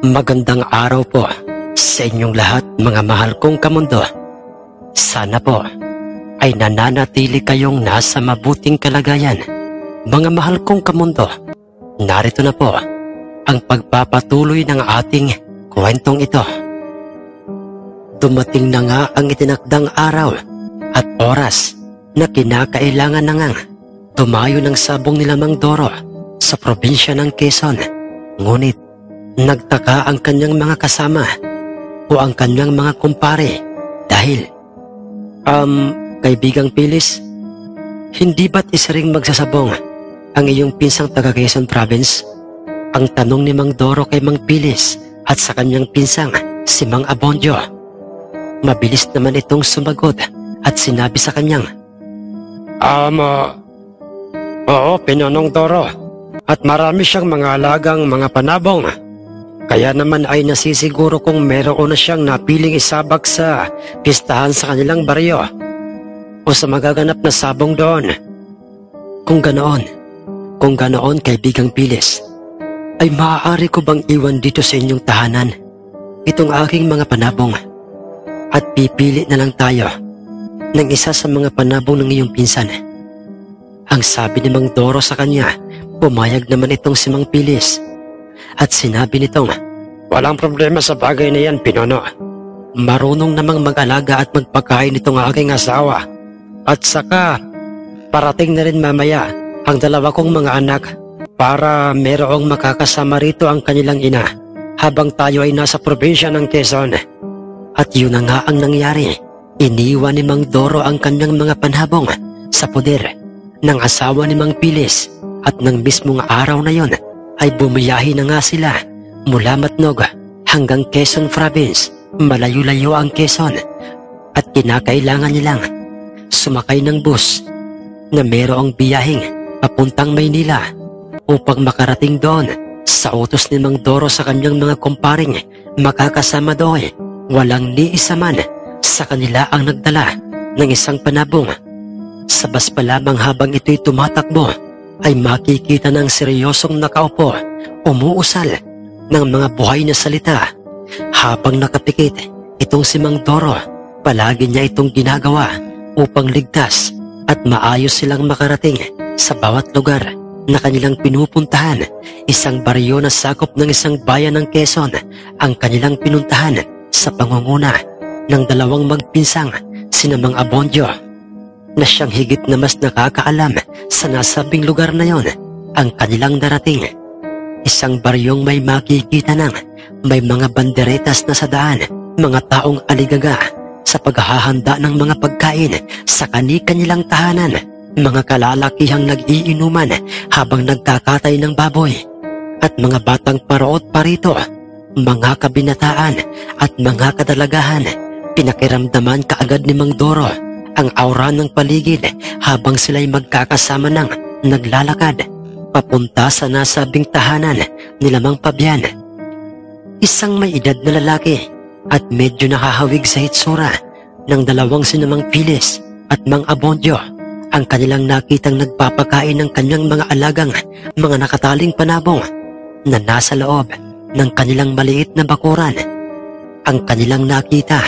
Magandang araw po sa inyong lahat, mga mahal kong kamundo. Sana po ay nananatili kayong nasa mabuting kalagayan. Mga mahal kong kamundo, narito na po ang pagpapatuloy ng ating kwentong ito. Dumating na nga ang itinakdang araw at oras na kinakailangan na ngang tumayo ng sabong ni Mang Doro sa probinsya ng Quezon. Ngunit nagtaka ang kanyang mga kasama o ang kanyang mga kumpare dahil, kaibigang Pilis, hindi ba't isa ring magsasabong ang iyong pinsang taga Quezon Province? Ang tanong ni Mang Doro kay Mang Pilis at sa kanyang pinsang si Mang Abondio. Mabilis naman itong sumagot at sinabi sa kanyang, Oo, Pinonong Doro, at marami siyang mga alagang mga panabong. Kaya naman ay nasisiguro kung meron na siyang napiling isabak sa pistahan sa kanilang baryo o sa magaganap na sabong doon. Kung ganoon kaibigang Pilis, ay maaari ko bang iwan dito sa inyong tahanan itong aking mga panabong at pipili na lang tayo ng isa sa mga panabong ng iyong pinsan? Ang sabi ni Mang Doro sa kanya, pumayag naman itong si Mang Pilis at sinabi nitong, walang problema sa bagay na yan, Pinono. Marunong namang mag-alaga at magpakain itong aking asawa. At saka, parating na rin mamaya ang dalawa kong mga anak para merong makakasama rito ang kanilang ina habang tayo ay nasa probinsya ng Quezon. At yun na nga ang nangyari. Iniwan ni Mang Doro ang kanyang mga panhabong sa poder ng asawa ni Mang Pilis at ng mismong araw na yon ay bumiyahi na nga sila mula Matnog hanggang Quezon Province. Malayo-layo ang Quezon at kinakailangan nilang sumakay ng bus na merong biyahing papuntang Maynila upang makarating doon sa utos ni Mang Doro sa kanyang mga kumparing makakasama doon. Walang ni isa man sa kanila ang nagdala ng isang panabong. Sa bus pa lamang habang ito'y tumatakbo ay makikita ng seryosong nakaupo, umuusal ng mga buhay na salita. Habang nakapikit itong si Mang Doro, palagi niya itong ginagawa upang ligtas at maayos silang makarating sa bawat lugar na kanilang pinupuntahan. Isang baryo na sakop ng isang bayan ng Quezon ang kanilang pinuntahan sa pangunguna ng dalawang magpinsang sina Mang Abondio na siyang higit na mas nakakaalam sa nasabing lugar na yon ang kanilang darating. Isang baryong may makikita ng may mga banderetas na sa daan, mga taong aligaga sa paghahanda ng mga pagkain sa kani-kanilang tahanan, mga kalalakihang nag-iinuman habang nagkakatay ng baboy, at mga batang paroot parito, mga kabinataan at mga kadalagahan. Pinakiramdaman kaagad ni Mang Doro ang aura ng paligid habang sila'y magkakasama ng naglalakad papunta sa nasabing tahanan ni Mang Fabian. Isang may edad na lalaki at medyo nakahawig sa hitsura ng dalawang sinamang Pilis at Mang Abondio ang kanilang nakitang nagpapakain ng kanyang mga alagang mga nakataling panabong na nasa loob ng kanilang maliit na bakuran. Ang kanilang nakita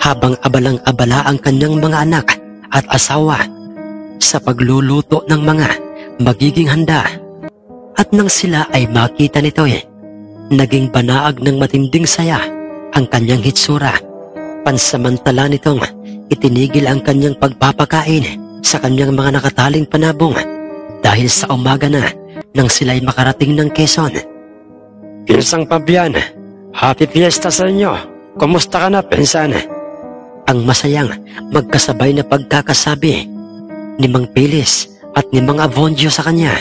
habang abalang-abala ang kanyang mga anak at asawa sa pagluluto ng mga magiging handa. At nang sila ay makita nito naging banaag ng matinding saya ang kanyang hitsura. Pansamantala nitong itinigil ang kanyang pagpapakain sa kanyang mga nakataling panabong dahil sa umaga na nang sila'y makarating ng Quezon. Pinsang Fabian, happy fiesta sa inyo. Kumusta ka na, pinsan? Ang masayang magkasabay na pagkakasabi ni Mang Pilis at ni Mang Abondio sa kanya.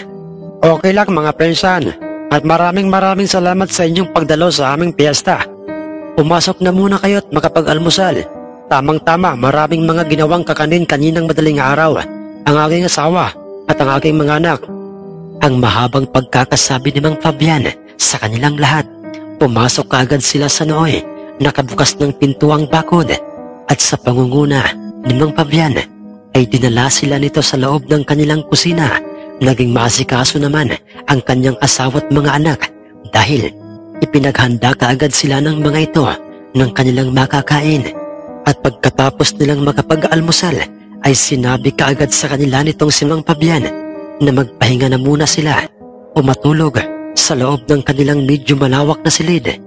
Okay lang mga pinsan, at maraming salamat sa inyong pagdalo sa aming piyesta. Pumasok na muna kayo at makapag-almusal. Tamang-tama, maraming mga ginawang kakanin kaninang madaling araw ang aking asawa at ang aking mga anak. Ang mahabang pagkakasabi ni Mang Fabian sa kanilang lahat, pumasok kaagad sila sa nooy, nakabukas ng pintuang bakod, at sa pangunguna ni Mang Fabian ay dinala sila nito sa loob ng kanilang kusina Naging maasikaso naman ang kanyang asawa at mga anak dahil ipinaghanda kaagad sila ng mga ito ng kanilang makakain. At pagkatapos nilang makapag-almusal ay sinabi kaagad sa kanila nitong si Mang Fabian na magpahinga na muna sila o matulog sa loob ng kanilang medyo malawak na silid.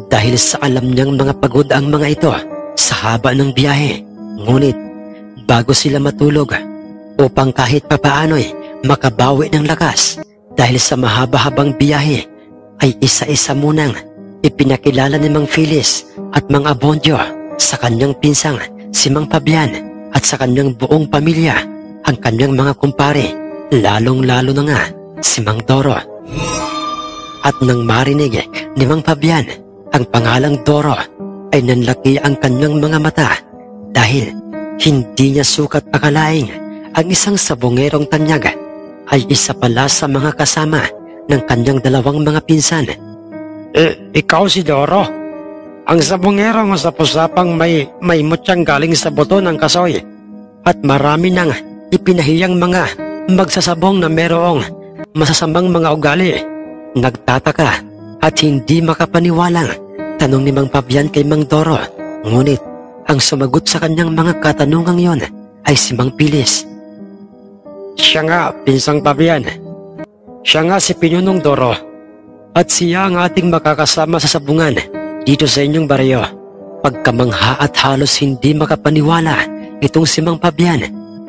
Dahil sa alam niyang mga pagod ang mga ito sa haba ng biyahe. Ngunit bago sila matulog upang kahit papaano'y makabawi ng lakas dahil sa mahaba-habang biyahe ay isa-isa munang ipinakilala ni Mang Felis at Mang Abondio sa kanyang pinsang si Mang Fabian at sa kanyang buong pamilya ang kanyang mga kumpare, lalong-lalo na nga si Mang Doro. At nang marinig ni Mang Fabian ang pangalang Doro ay nanlaki ang kanyang mga mata dahil hindi niya sukat akalaing ang isang sabongerong tanyag ay isa pala sa mga kasama ng kanyang dalawang mga pinsan. Ikaw si Doro? Ang sabongerong sa pusapang may mutyang galing sa buto ng kasoy at marami nang ipinahiyang mga magsasabong na merong masasamang mga ugali. Nagtataka at hindi makapaniwalang tanong ni Mang Fabian kay Mang Doro. Ngunit ang sumagot sa kanyang mga katanungang yon ay si Mang Pilis. Siya nga, Pinsang Fabian. Siya nga si Pinunong Doro at siya ang ating makakasama sa sabungan dito sa inyong baryo. Pagkamangha at halos hindi makapaniwala itong si Mang Fabian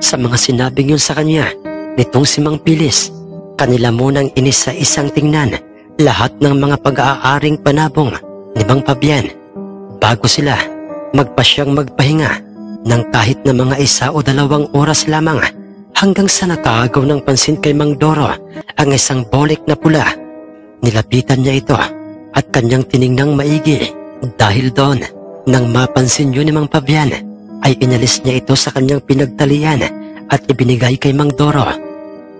sa mga sinabing yun sa kanya nitong si Mang Pilis. Kanila munang inisa-isang tingnan lahat ng mga pag-aaring panabong ni Mang Fabian bago sila magpasyang magpahinga ng kahit na mga 1 o 2 oras lamang hanggang sa nakaagaw ng pansin kay Mang Doro ang isang bolik na pula. Nilapitan niya ito at kanyang tiningnang maigi dahil doon nang mapansin yun ni Mang Fabian ay inalis niya ito sa kanyang pinagtalian at ibinigay kay Mang Doro.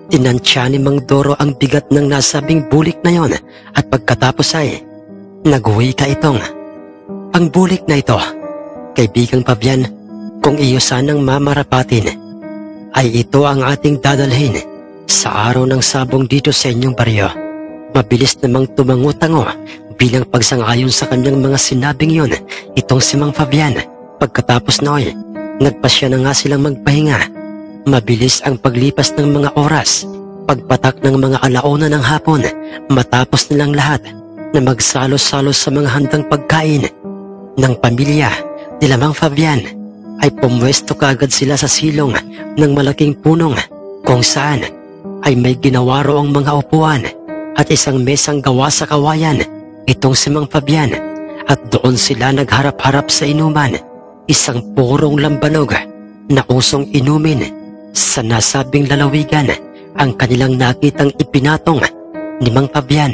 Tinansya ni Mang Doro ang bigat ng nasabing bulik na yon at pagkatapos ay naghuwi ka itong, "Ang bulik na ito, Kaibigang Fabian, kung iyo sanang mamarapatin, ay ito ang ating dadalhin sa araw ng sabong dito sa inyong baryo." Mabilis namang tumango-tango bilang pagsang-ayon sa kanyang mga sinabing yon itong si Mang Fabian. Pagkatapos noy, nagpasya na nga silang magpahinga. Mabilis ang paglipas ng mga oras. Pagpatak ng mga alauna ng hapon, matapos nilang lahat na magsalos-salos sa mga handang pagkain ng pamilya nila Mang Fabian, ay pumwesto kaagad sila sa silong ng malaking punong kung saan ay may ginawa roong mga upuan at isang mesang gawa sa kawayan itong si Mang Fabian, at doon sila nagharap-harap sa inuman, isang purong lambanog na usong inumin. Sa nasabing lalawigan ang kanilang nakitang ipinatong ni Mang Fabian.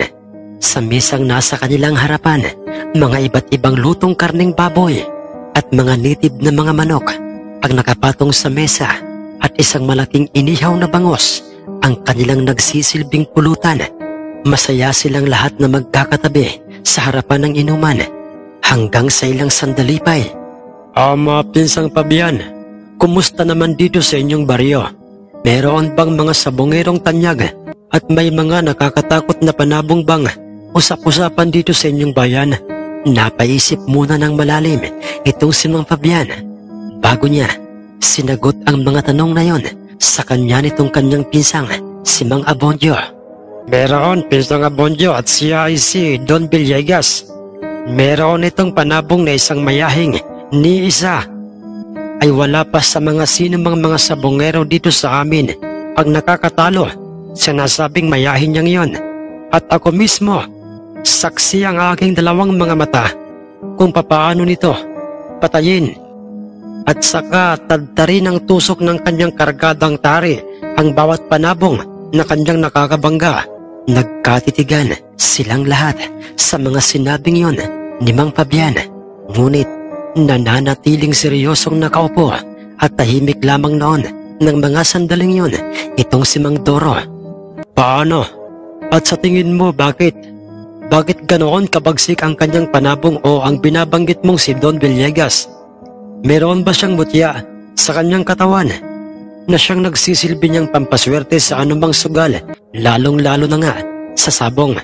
Sa mesang nasa kanilang harapan, mga iba't ibang lutong karneng baboy at mga nitib na mga manok ang nakapatong sa mesa, at isang malaking inihaw na bangos ang kanilang nagsisilbing pulutan. Masaya silang lahat na magkakatabi sa harapan ng inuman hanggang sa ilang sandali pa ay, "Mga Pinsang Fabian, kumusta naman dito sa inyong baryo? Meron bang mga sabongerong tanyag at may mga nakakatakot na panabong bang usap-usapan dito sa inyong bayan?" Napaisip muna ng malalim itong si Mang Fabian bago niya sinagot ang mga tanong na yon sa kanya nitong kanyang pinsang si Mang Abondio. "Meron, Pinsang Abondio, at siya ay si Don Villegas. Meron itong panabong na isang mayahing ni isa ay wala pa sa mga sinumang mga sabongero dito sa amin ang nakakatalo sa nasabing mayahin niyang yon. At ako mismo, saksi ang aking 2 mga mata kung papaano nito patayin at saka tadtarin ang tusok ng kanyang kargadang tari ang bawat panabong na kanyang nakakabangga." Nagkatitigan silang lahat sa mga sinabing yon ni Mang Fabian, ngunit nananatiling seryosong nakaupo at tahimik lamang noon ng mga sandaling yon itong si Mang Doro. "Paano? At sa tingin mo bakit ganoon kabagsik ang kanyang panabong o ang binabanggit mong si Don Villegas? Meron ba siyang mutya sa kanyang katawan?" na siyang nagsisilbi niyang pampaswerte sa anumang sugal, lalong-lalo na nga sa sabong.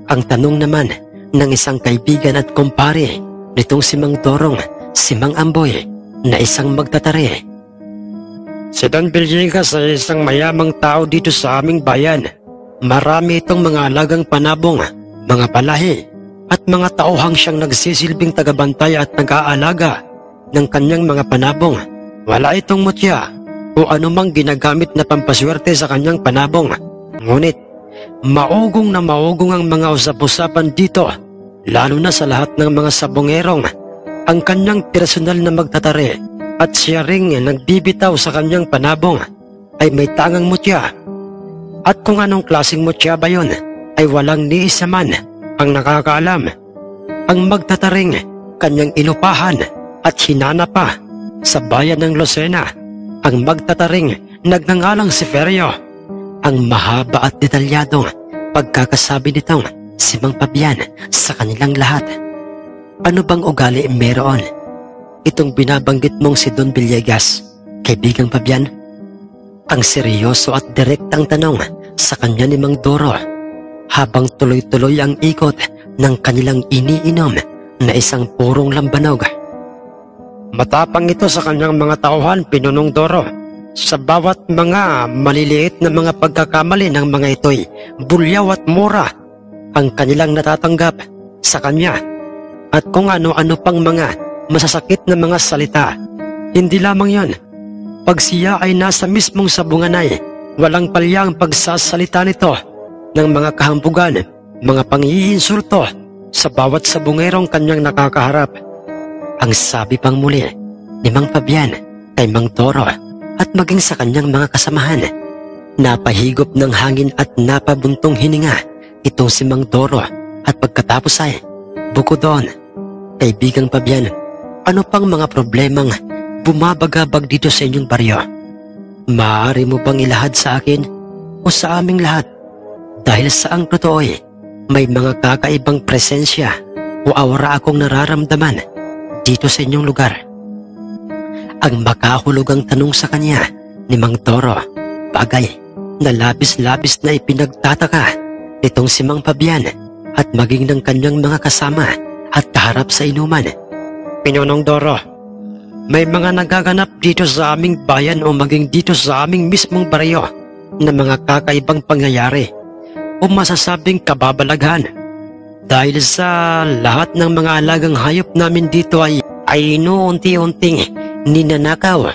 Ang tanong naman ng isang kaibigan at kumpare nitong si Mang Torong, si Mang Amboy, na isang magtatari. Si Don Villegas ay isang mayamang tao dito sa aming bayan. Marami itong mga alagang panabong, mga palahi, at mga tauhang siyang nagsisilbing tagabantay at nag-aalaga ng kanyang mga panabong. Wala itong mutya o anumang ginagamit na pampaswerte sa kanyang panabong. Ngunit, maugong na maugong ang mga usap-usapan dito, lalo na sa lahat ng mga sabongerong. Ang kanyang personal na magtatari at siya ring nagbibitaw sa kanyang panabong ay may tangang mutya. At kung anong klaseng mutya ba yun ay walang ni isa man ang nakakaalam. Ang magtataring kanyang inupahan at hinana pa sa bayan ng Lucena. Ang magtataring nagngangalang si Ferio. Ang mahaba at detalyadong pagkakasabi nitong si Mang Fabian sa kanilang lahat. Ano bang ugali meron itong binabanggit mong si Don Villegas, kaibigang Fabian? Ang seryoso at direktang tanong sa kanya ni Mang Doro habang tuloy-tuloy ang ikot ng kanilang iniinom na isang purong lambanog. Matapang ito sa kanyang mga tauhan, Pinunong Doro. Sa bawat mga maliliit na mga pagkakamali ng mga ito'y bulyaw at mura ang kanilang natatanggap sa kanya. At kung ano-ano pang mga masasakit na mga salita. Hindi lamang yon. Pag siya ay nasa mismong sabungan ay walang palyang pagsasalita nito ng mga kahambugan, mga pangiinsulto sa bawat sabungerong kanyang nakakaharap. Ang sabi pang muli ni Mang Fabian kay Mang Toro at maging sa kanyang mga kasamahan, napahigop ng hangin at napabuntong hininga itong si Mang Toro at pagkatapos ay, bukod doon, kaibigang Fabian, ano pang mga problemang bumabagabag dito sa inyong baryo? Maaari mo bang ilahad sa akin o sa aming lahat? Dahil sa ang totoo'y may mga kakaibang presensya o aura akong nararamdaman dito sa inyong lugar. Ang makahulugang tanong sa kanya ni Mang Toro, bagay na labis-labis na ipinagtataka nitong si Mang Fabian at maging ng kanyang mga kasama at kaharap sa inuman. Pinunong Doro, may mga nagaganap dito sa aming bayan o maging dito sa aming mismong baryo na mga kakaibang pangyayari o masasabing kababalaghan. Dahil sa lahat ng mga alagang hayop namin dito ay inuunti-unting ninanakaw.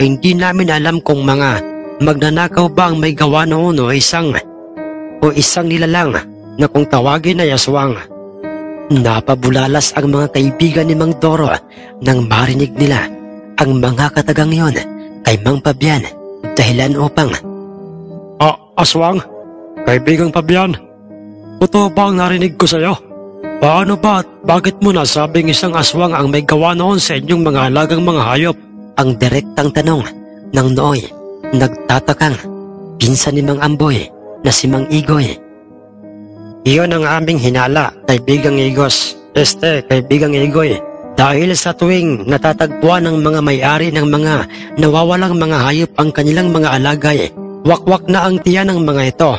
Hindi namin alam kung mga magnanakaw ba ang may gawa noon o isang nilalang na kung tawagin ay aswang. Napabulalas ang mga kaibigan ni Mang Doro nang marinig nila ang mga katagang yon kay Mang Fabian, dahilan upang aswang? Kaibigang Fabian, totoo ba ang narinig ko sa iyo? Paano ba at bakit mo nasabing isang aswang ang may gawa noon sa inyong mga alagang mga hayop? Ang direktang tanong ng nooy nagtatakang pinsan ni Mang Amboy na si Mang Igoy. Iyon ang aming hinala, kaibigang Igos. Kaibigang Igoy, dahil sa tuwing natatagpuan ng mga may-ari ng mga nawawalang mga hayop ang kanilang mga alagay, wakwak na ang tiyan ng mga ito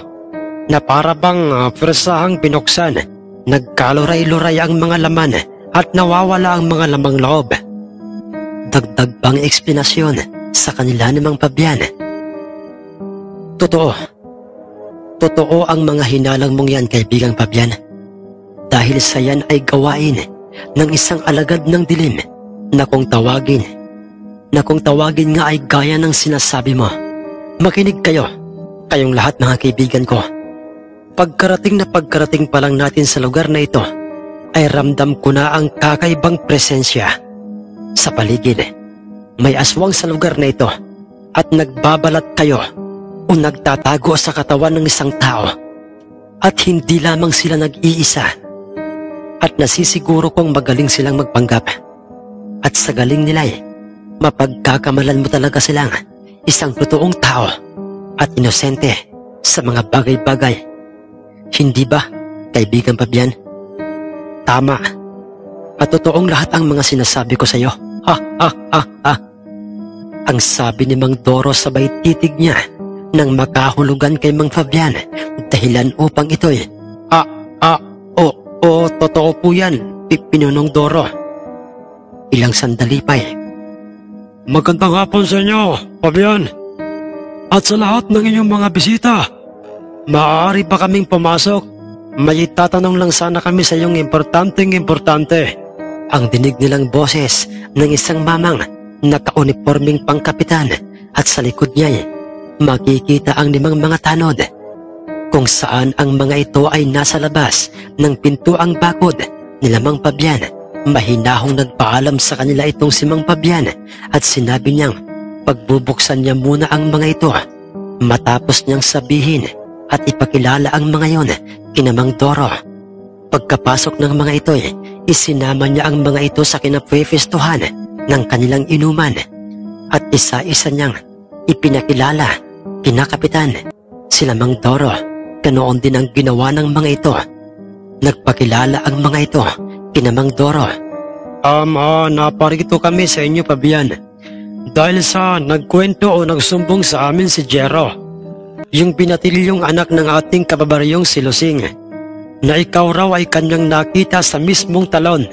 na para bang persahang binuksan. Nagkaluray-luray ang mga laman at nawawala ang mga lamang loob. Dagdag pang eksplanasyon sa kanila ni Mang Fabian. Totoo ang mga hinalang mong yan, kaibigang Fabian. Dahil sa yan ay gawain ng isang alagad ng dilim na kung tawagin nga ay gaya ng sinasabi mo. Makinig kayong lahat mga kaibigan ko. Pagkarating pa lang natin sa lugar na ito, ay ramdam ko na ang kakaibang presensya. Sa paligid, may aswang sa lugar na ito at nagbabalat kayo o nagtatago sa katawan ng isang tao. At hindi lamang sila nag-iisa. At nasisiguro kong magaling silang magpanggap. At sa galing nila mapagkakamalan mo talaga silang isang totoong tao at inosente sa mga bagay-bagay. Hindi ba, kaibigan Fabian? Tama. At totoong lahat ang mga sinasabi ko sa iyo. Ang sabi ni Mang Doro sabay titig niya nang makahulugan kay Mang Fabian, dahilan upang ito'y, totoo po yan, Pinonong Doro. Ilang sandali pa Magandang hapon sa inyo, Fabian. At sa lahat ng inyong mga bisita, maaari ba kaming pumasok? May tatanong lang sana kami sa iyong importante. Ang dinig nilang boses ng isang mamang naka-uniforming pangkapitan at sa likod niya makikita ang 5 mga tanod kung saan ang mga ito ay nasa labas ng pintuang bakod ni Mang Fabian. Mahinahong nagpaalam sa kanila itong si Mang Fabian at sinabi niyang pagbubuksan niya muna ang mga ito matapos niyang sabihin at ipakilala ang mga yon kina Mang Doro. Pagkapasok ng mga ito isinama niya ang mga ito sa kinapwepestuhan ng kanilang inuman at isa-isa niyang ipinakilala kina Kapitan sila Mang Doro. Ganoon din ang ginawa ng mga ito. Nagpakilala ang mga ito kina Mang Doro. Naparito kami sa inyo, Fabian, dahil sa nagkwento o nagsumbong sa amin si Jero, yung pinatilyong anak ng ating kababaryong si Lusing, na ikaw raw ay kanyang nakita sa mismong talon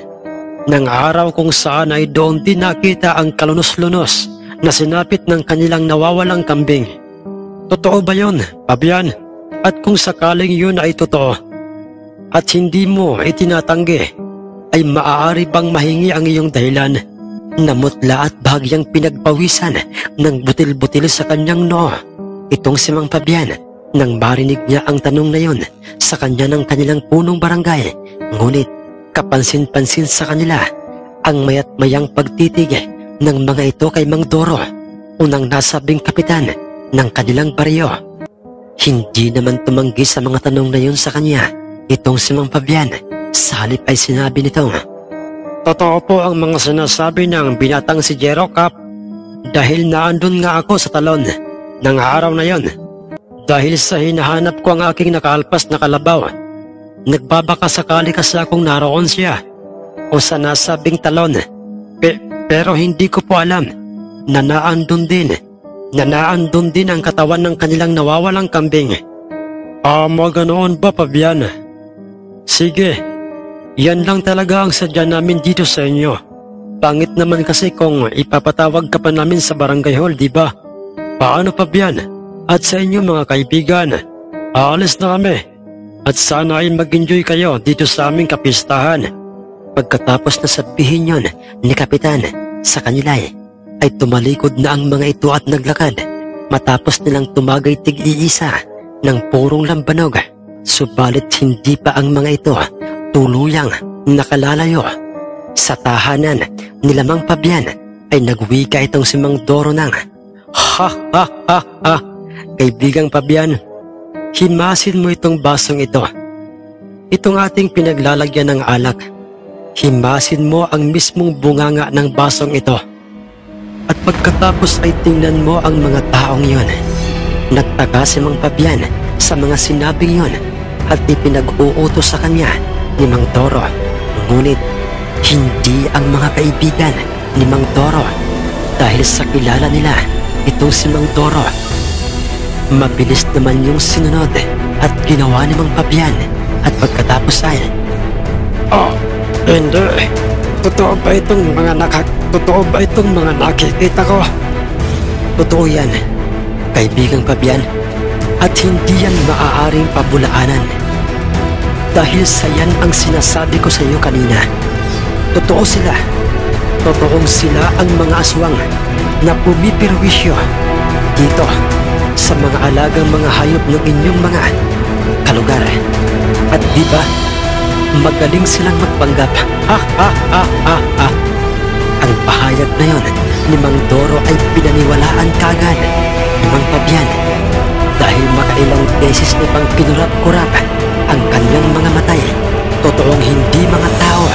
ng araw kung saan ay doon din nakita ang kalunos-lunos na sinapit ng kanilang nawawalang kambing. Totoo ba yun, Fabian? At kung sakaling yun ay totoo at hindi mo itinatanggi, ay maaari bang mahingi ang iyong dahilan? Namutla at bahagyang pinagpawisan ng butil-butil sa kanyang noo itong si Mang Fabian nang marinig niya ang tanong na yun sa kanya ng kanilang punong barangay. Ngunit kapansin-pansin sa kanila ang mayat-mayang pagtitig ng mga ito kay Mang Doro, unang nasabing kapitan ng kanilang baryo. Hindi naman tumanggi sa mga tanong na yun sa kanya itong si Mang Fabian. Sa halip ay sinabi nitong, totoo po ang mga sinasabi ng binatang si Jero, Kap, dahil naandun nga ako sa talon ng araw na yon. Dahil sa hinahanap ko ang aking nakaalpas na kalabaw, nagbabaka sakali kasi akong naroon siya o sa nasabing talon. Pero hindi ko po alam na naandun din ang katawan ng kanilang nawawalang kambing. Ganoon ba, Fabian? Sige, yan lang talaga ang sadya namin dito sa inyo. Pangit naman kasi kung ipapatawag ka pa namin sa barangay hall, di ba? Paano, Fabian? At sa inyo mga kaibigan, aalis na kami. At sana ay mag-enjoy kayo dito sa aming kapistahan. Pagkatapos na sabihin yon ni Kapitan sa kanila ay tumalikod na ang mga ito at naglakad matapos nilang tumagay tig-iisa ng purong lambanog. Subalit hindi pa ang mga ito tuluyang nakalalayo. Sa tahanan ni Mang Fabian ay nagwika itong si Mang Doro ng, ha. Kaibigang Fabian, himasin mo itong basong ito. Itong ating pinaglalagyan ng alak. Himasin mo ang mismong bunganga ng basong ito. At pagkatapos ay tingnan mo ang mga taong yon. Nagtaka si Mang Fabian sa mga sinabing yon at ipinag-uutos sa kanya ni Mang Doro. Ngunit hindi ang mga kaibigan ni Mang Doro dahil sa kilala nila itong si Mang Doro. Mabilis naman yung sinunod at ginawa ni Mang Fabian at pagkatapos ay, hindi. Totoo ba itong mga nakikita ko? Totoo yan, kaibigang Fabian, at hindi yan maaaring pabulaanan. Dahil sa yan ang sinasabi ko sa iyo kanina. Totoo sila. Totoong sila ang mga aswang na pumipirwisyo dito sa mga alagang mga hayop ng inyong mga kalugar. At di ba, magaling silang magpanggap. Ang pahayag na yon ni Mang Doro ay pinaniwalaan kagad ni Mang Fabian dahil makailang beses na pang kinurap-kurap ang kanyang mga matay. Totoong hindi mga tao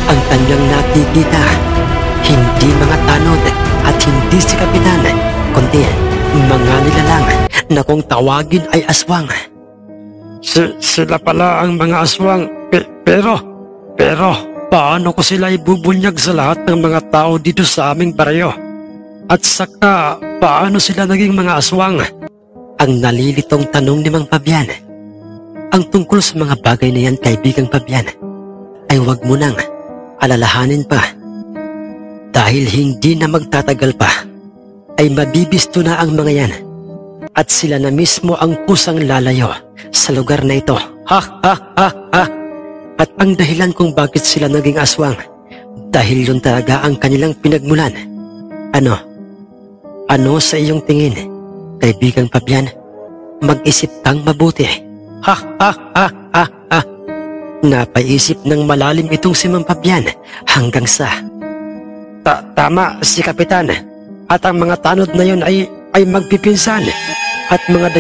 ang kanyang nakikita, hindi mga tanod at hindi si Kapitan, kundi mga nilalang na kung tawagin ay aswang. Sila pala ang mga aswang. Pero paano ko sila ibubunyag sa lahat ng mga tao dito sa aming baryo? At saka, paano sila naging mga aswang? Ang nalilitong tanong ni Mang Fabian. Ang tungkol sa mga bagay na yan, kaibigang Fabian, ay huwag mo nang alalahanin pa. Dahil hindi na magtatagal pa, ay mabibisto na ang mga yan. At sila na mismo ang kusang lalayo sa lugar na ito. Ha ha ha ha! At ang dahilan kung bakit sila naging aswang, dahil yun talaga ang kanilang pinagmulan. Ano sa iyong tingin, kaibigang Fabian? Mag-isip kang mabuti. Ha ha ha ha ha! Napaisip ng malalim itong si Mang Fabian hanggang sa... Tama si Kapitan. At ang mga tanod na yun ay magpipinsan. At mga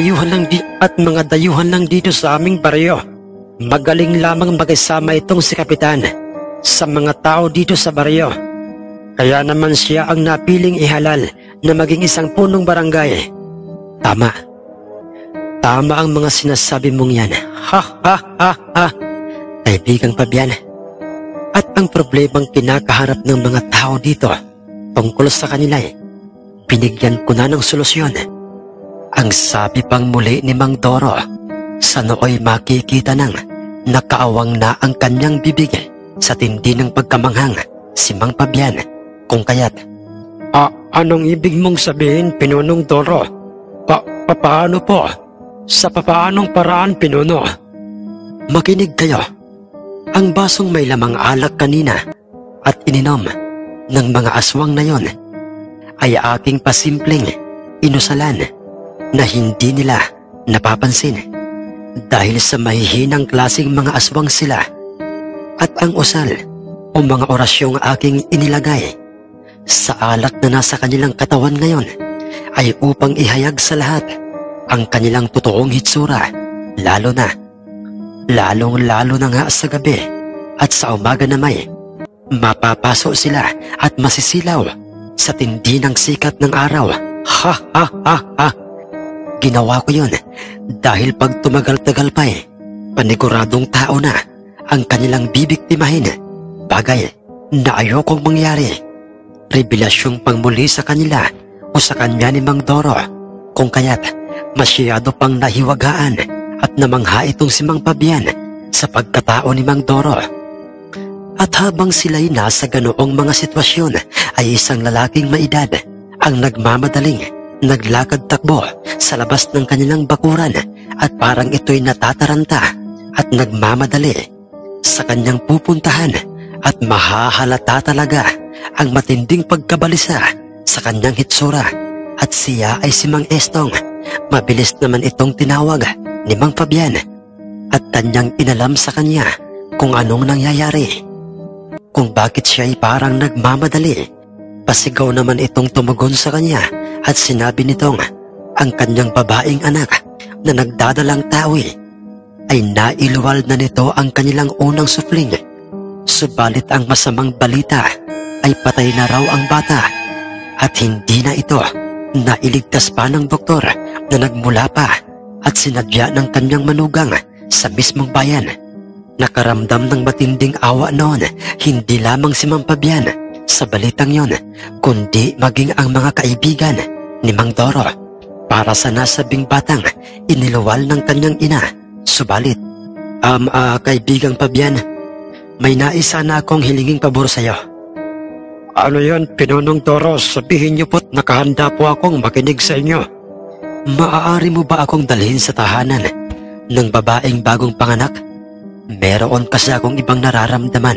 dayuhan lang dito sa aming baryo. Magaling lamang mag-isama itong si Kapitan sa mga tao dito sa baryo. Kaya naman siya ang napiling ihalal na maging isang punong barangay. Tama ang mga sinasabi mong yan. Ha ha ha ha! Kaibigang Fabian, at ang problemang kinakaharap ng mga tao dito tungkol sa kanila binigyan ko na ng solusyon. Ang sabi pang muli ni Mang Doro, sa nooy makikita ng nakaawang na ang kanyang bibig sa tindi ng pagkamanghang si Mang Fabian. Kung kaya't, anong ibig mong sabihin, Pinunong Doro? Paano po? Sa papaanong paraan, Pinuno? Makinig kayo. Ang basong may lamang alak kanina at ininom ng mga aswang na yon ay aking pasimpleng inusalan na hindi nila napapansin dahil sa mahihinang klaseng mga aswang sila. At ang usal o mga orasyong aking inilagay sa alak na nasa kanilang katawan ngayon ay upang ihayag sa lahat ang kanilang totoong hitsura, lalong-lalo na nga sa gabi at sa umaga na may mapapaso sila at masisilaw sa tindi ng sikat ng araw. Ha ha ha ha! Ginawa ko yun dahil pag tumagal-tagal pa paniguradong tao na ang kanilang bibiktimahin, bagay na ayokong mangyari. Revelasyong pangmuli sa kanila o sa kanya ni Mang Doro, kung kaya't masyado pang nahiwagaan at namangha itong si Mang Fabian sa pagkatao ni Mang Doro. At habang sila'y nasa ganoong mga sitwasyon ay isang lalaking maedad ang nagmamadaling naglakad takbo sa labas ng kanilang bakuran at parang ito'y natataranta at nagmamadali sa kanyang pupuntahan at mahahalata talaga ang matinding pagkabalisa sa kanyang hitsura. At siya ay si Mang Estong. Mabilis naman itong tinawag ni Mang Fabian at kanyang inalam sa kanya kung anong nangyayari, kung bakit siya ay parang nagmamadali. Pasigaw naman itong tumugon sa kanya at sinabi nitong ang kanyang babaeng anak na nagdadalang tawi ay nailuwal na nito ang kanilang unang supling. Subalit ang masamang balita ay patay na raw ang bata at hindi na ito nailigtas pa ng doktor na nagmula pa at sinadya ng kanyang manugang sa mismong bayan. Nakaramdam ng matinding awa noon hindi lamang si Mang Fabian sa balitang yon, kundi maging ang mga kaibigan ni Mang Doro para sa nasabing batang iniluwal ng kanyang ina. Subalit, kaibigang Fabian, may nais sana akong hilinging pabor sa'yo. Ano yan, Pinunong Doro? Sabihin niyo po't nakahanda po akong makinig sa inyo. Maaari mo ba akong dalhin sa tahanan ng babaeng bagong panganak? Meron kasi akong ibang nararamdaman.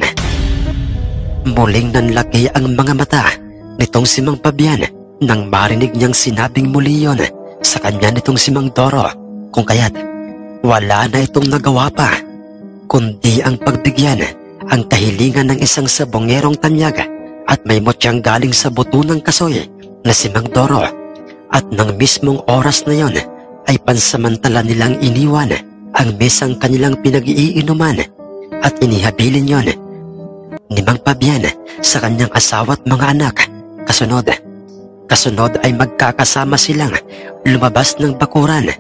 Muling nanlaki ang mga mata nitong si Mang Fabian nang marinig niyang sinabing muli yon sa kanya nitong si Mang Doro, kung kaya't wala na itong nagawa pa kundi ang pagbigyan ang kahilingan ng isang sabongerong tanyag at may motyang galing sa buto ng kasoy na si Mang Doro. At nang mismong oras na yon ay pansamantala nilang iniwan ang mesang kanilang pinag-iinuman at inihabilin yon ni Mang Fabian sa kanyang asawa at mga anak. Kasunod ay magkakasama silang lumabas ng bakuran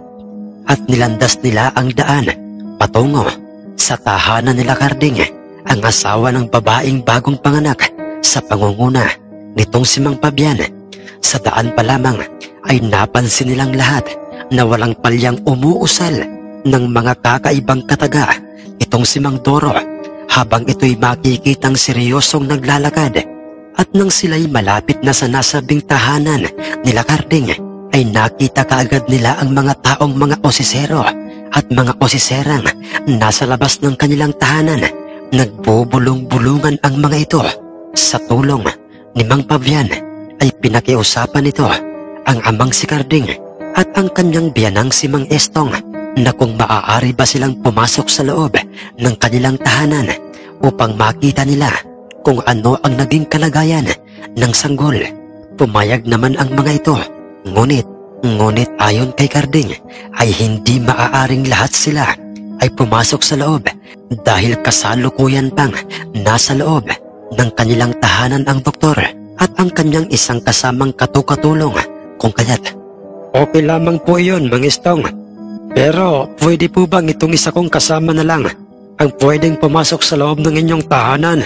at nilandas nila ang daan patungo sa tahanan nila Karding, ang asawa ng babaeng bagong panganak sa pangunguna nitong si Mang Fabian. Sa daan pa lamang ay napansin nilang lahat na walang palyang umuusal ng mga kakaibang kataga itong si Mang Doro habang ito'y makikitang seryosong naglalakad. At nang sila'y malapit na sa nasabing tahanan nila Karding ay nakita kaagad nila ang mga taong mga osisero at mga osiserang nasa labas ng kanilang tahanan. Nagbubulong-bulungan ang mga ito. Sa tulong ni Mang Pabian ay pinakiusapan nito ang amang si Karding at ang kanyang biyanang si Mang Estong na kung maaari ba silang pumasok sa loob ng kanilang tahanan upang makita nila kung ano ang naging kalagayan ng sanggol. Pumayag naman ang mga ito. Ngunit ayon kay Karding ay hindi maaaring lahat sila ay pumasok sa loob dahil kasalukuyan pang nasa loob ng kanilang tahanan ang doktor at ang kanyang isang kasamang katukatulong. Kung kaya't okay lamang po iyon, Mang Estong. Pero pwede po bang itong isa kong kasama na lang ang pwedeng pumasok sa loob ng inyong tahanan?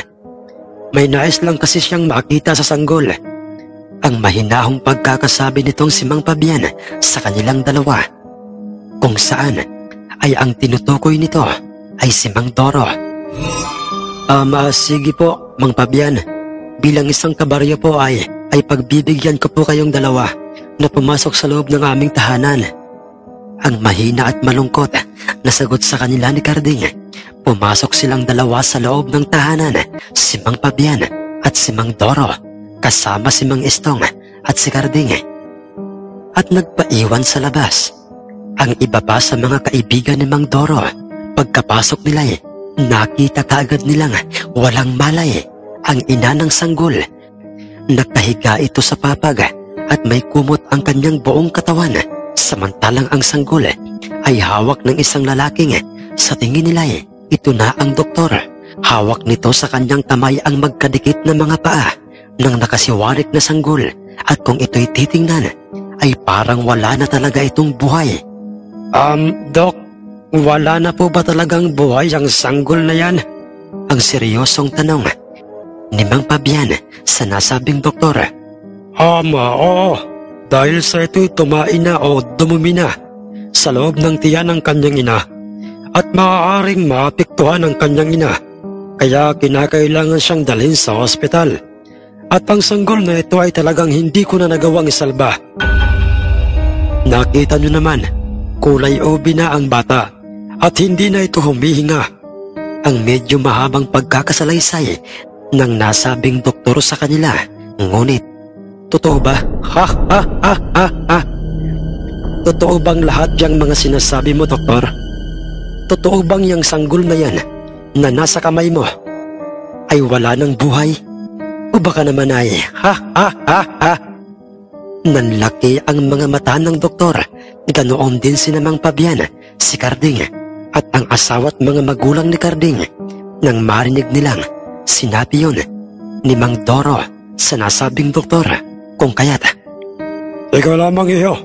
May nais lang kasi siyang makita sa sanggol. Ang mahinahong pagkakasabi nitong si Mang Pabian sa kanilang dalawa, kung saan ay ang tinutukoy nito ay si Mang Doro. Sige po, Mang Pabian. Bilang isang kabaryo po ay pagbibigyan ko po kayong dalawa na pumasok sa loob ng aming tahanan. Ang mahina at malungkot na sagot sa kanila ni Karding. Pumasok silang dalawa sa loob ng tahanan, si Mang Pabian at si Mang Doro, kasama si Mang Estong at si Karding. At nagpaiwan sa labas ang iba pa sa mga kaibigan ni Mang Doro. Pagkapasok nila nakita kaagad nilang walang malay ang ina ng sanggol. Nakahiga ito sa papag at may kumot ang kanyang buong katawan, samantalang ang sanggol ay hawak ng isang lalaking sa tingin nila ito na ang doktor. Hawak nito sa kanyang kamay ang magkadikit na mga paa ng nakasiwarik na sanggol at kung ito'y titingnan ay parang wala na talaga itong buhay. Dok, wala na po ba talagang buhay ang sanggol na yan? Ang seryosong tanong ni Mang Pabian sa nasabing doktor. Oo. Dahil sa ito'y tumain na o dumumi na sa loob ng tiyan ng kanyang ina at maaaring maapektuhan ang kanyang ina, kaya kinakailangan siyang dalhin sa ospital. At ang sanggol na ito ay talagang hindi ko na nagawang isalba. Nakita nyo naman, kulay ubi na ang bata at hindi na ito humihinga. Ang medyo mahabang pagkakasalaysay ng nasabing doktor sa kanila. Ngunit, totoo ba? Totoo bang lahat yang mga sinasabi mo, doktor? Totoo bang yung sanggol na yan na nasa kamay mo ay wala ng buhay? O baka naman ay Nanlaki ang mga mata ng doktor. Ganoon din si Mang Pabian, si Karding at ang asawa at mga magulang ni Karding. Nang marinig nilang sinabi yun ni Mang Doro sa nasabing doktor. Kung kaya't, ikaw lamang iyo,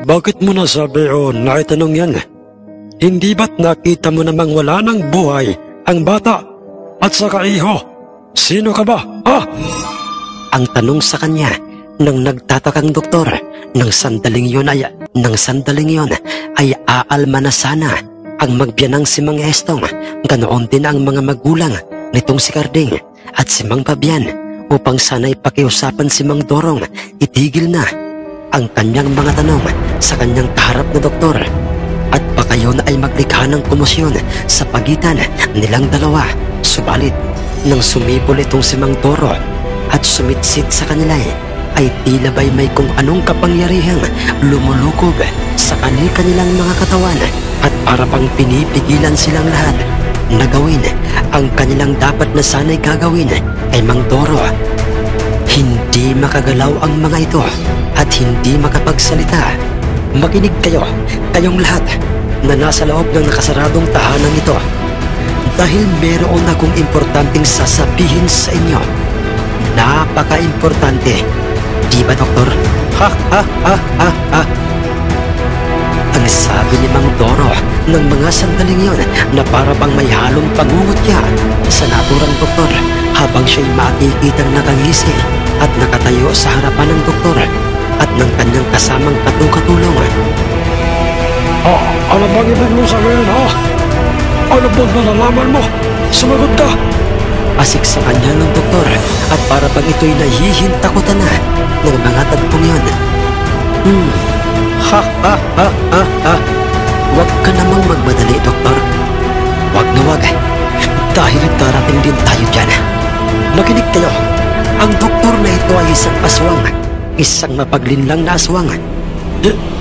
bakit mo nasabi o naitanong yan? Hindi ba't nakita mo namang wala ng buhay ang bata? At saka iho, sino ka ba? Ang tanong sa kanya ng nagtatakang doktor. Nang sandaling yon ay aalma na sana ang magbiyanang si Mang Estong. Ganoon din ang mga magulang nitong si Karding at si Mang Pabian upang sana'y pakiusapan si Mang Dorong itigil na ang kanyang mga tanong sa kanyang kaharap na doktor. At baka yun ay maglikha ng komosyon sa pagitan nilang dalawa. Subalit, nang sumibol itong si Mang Doro at sumitsid sa kanila ay tila ba'y may kung anong kapangyarihang lumulukob sa kanilang mga katawan at para pang pinipigilan silang lahat na gawin ang kanilang dapat na sana'y gagawin. Ay Mang Doro, hindi makagalaw ang mga ito at hindi makapagsalita. Makinig kayong lahat na nasa loob ng nakasaradong tahanan ito, dahil meron akong importanteng sasabihin sa inyo. Napaka-importante, di ba, doktor? Ang sabi ni Mang Doro ng mga sandaling yon na para bang may halong pangungutya sa naturang doktor habang siya'y makikitang nakangisi at nakatayo sa harapan ng doktor. at ng kanyang kasamang katulong. Ano bang ibig mo sabihin, ha? Ano bang nalalaman mo? Sumagot ka! Asik sa kanya ng doktor at para bang ito'y nahihintakutan na ng mga tagpong yun. Ha. Huwag ka namang magmadali, doktor. Huwag na huwag. Dahil darating din tayo dyan. Makinig kayo. Ang doktor na ito ay isang aswang. Isang mapaglinlang na aswang.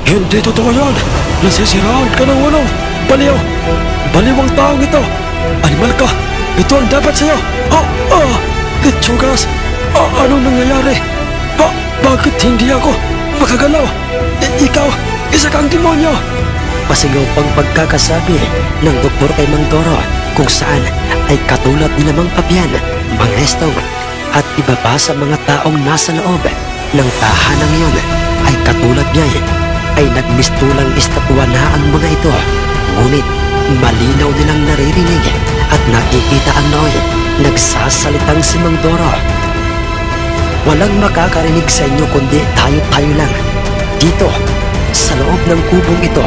Hindi totoo yan! Nasisiraan ka ng walang baliw! Baliw ang taong ito! Animal ka! Ito ang dapat sa'yo! Itsugas! Anong nangyayari? Bakit hindi ako makagalaw? Ikaw, isa kang demonyo! Pasigaw pang pagkakasabi ng doktor kay Mang Doro kung saan ay katulad ni Mang Pabian, Mang Estong at iba pa sa mga taong nasa loob ng tahanang yon ay katulad niya ay nagmistulang estatwa na ang mga ito. Ngunit malinaw nilang naririnig at nakikita ang nooy nagsasalitang si Mang Doro. Walang makakarinig sa inyo kundi tayo-tayo lang. Dito, sa loob ng kubong ito,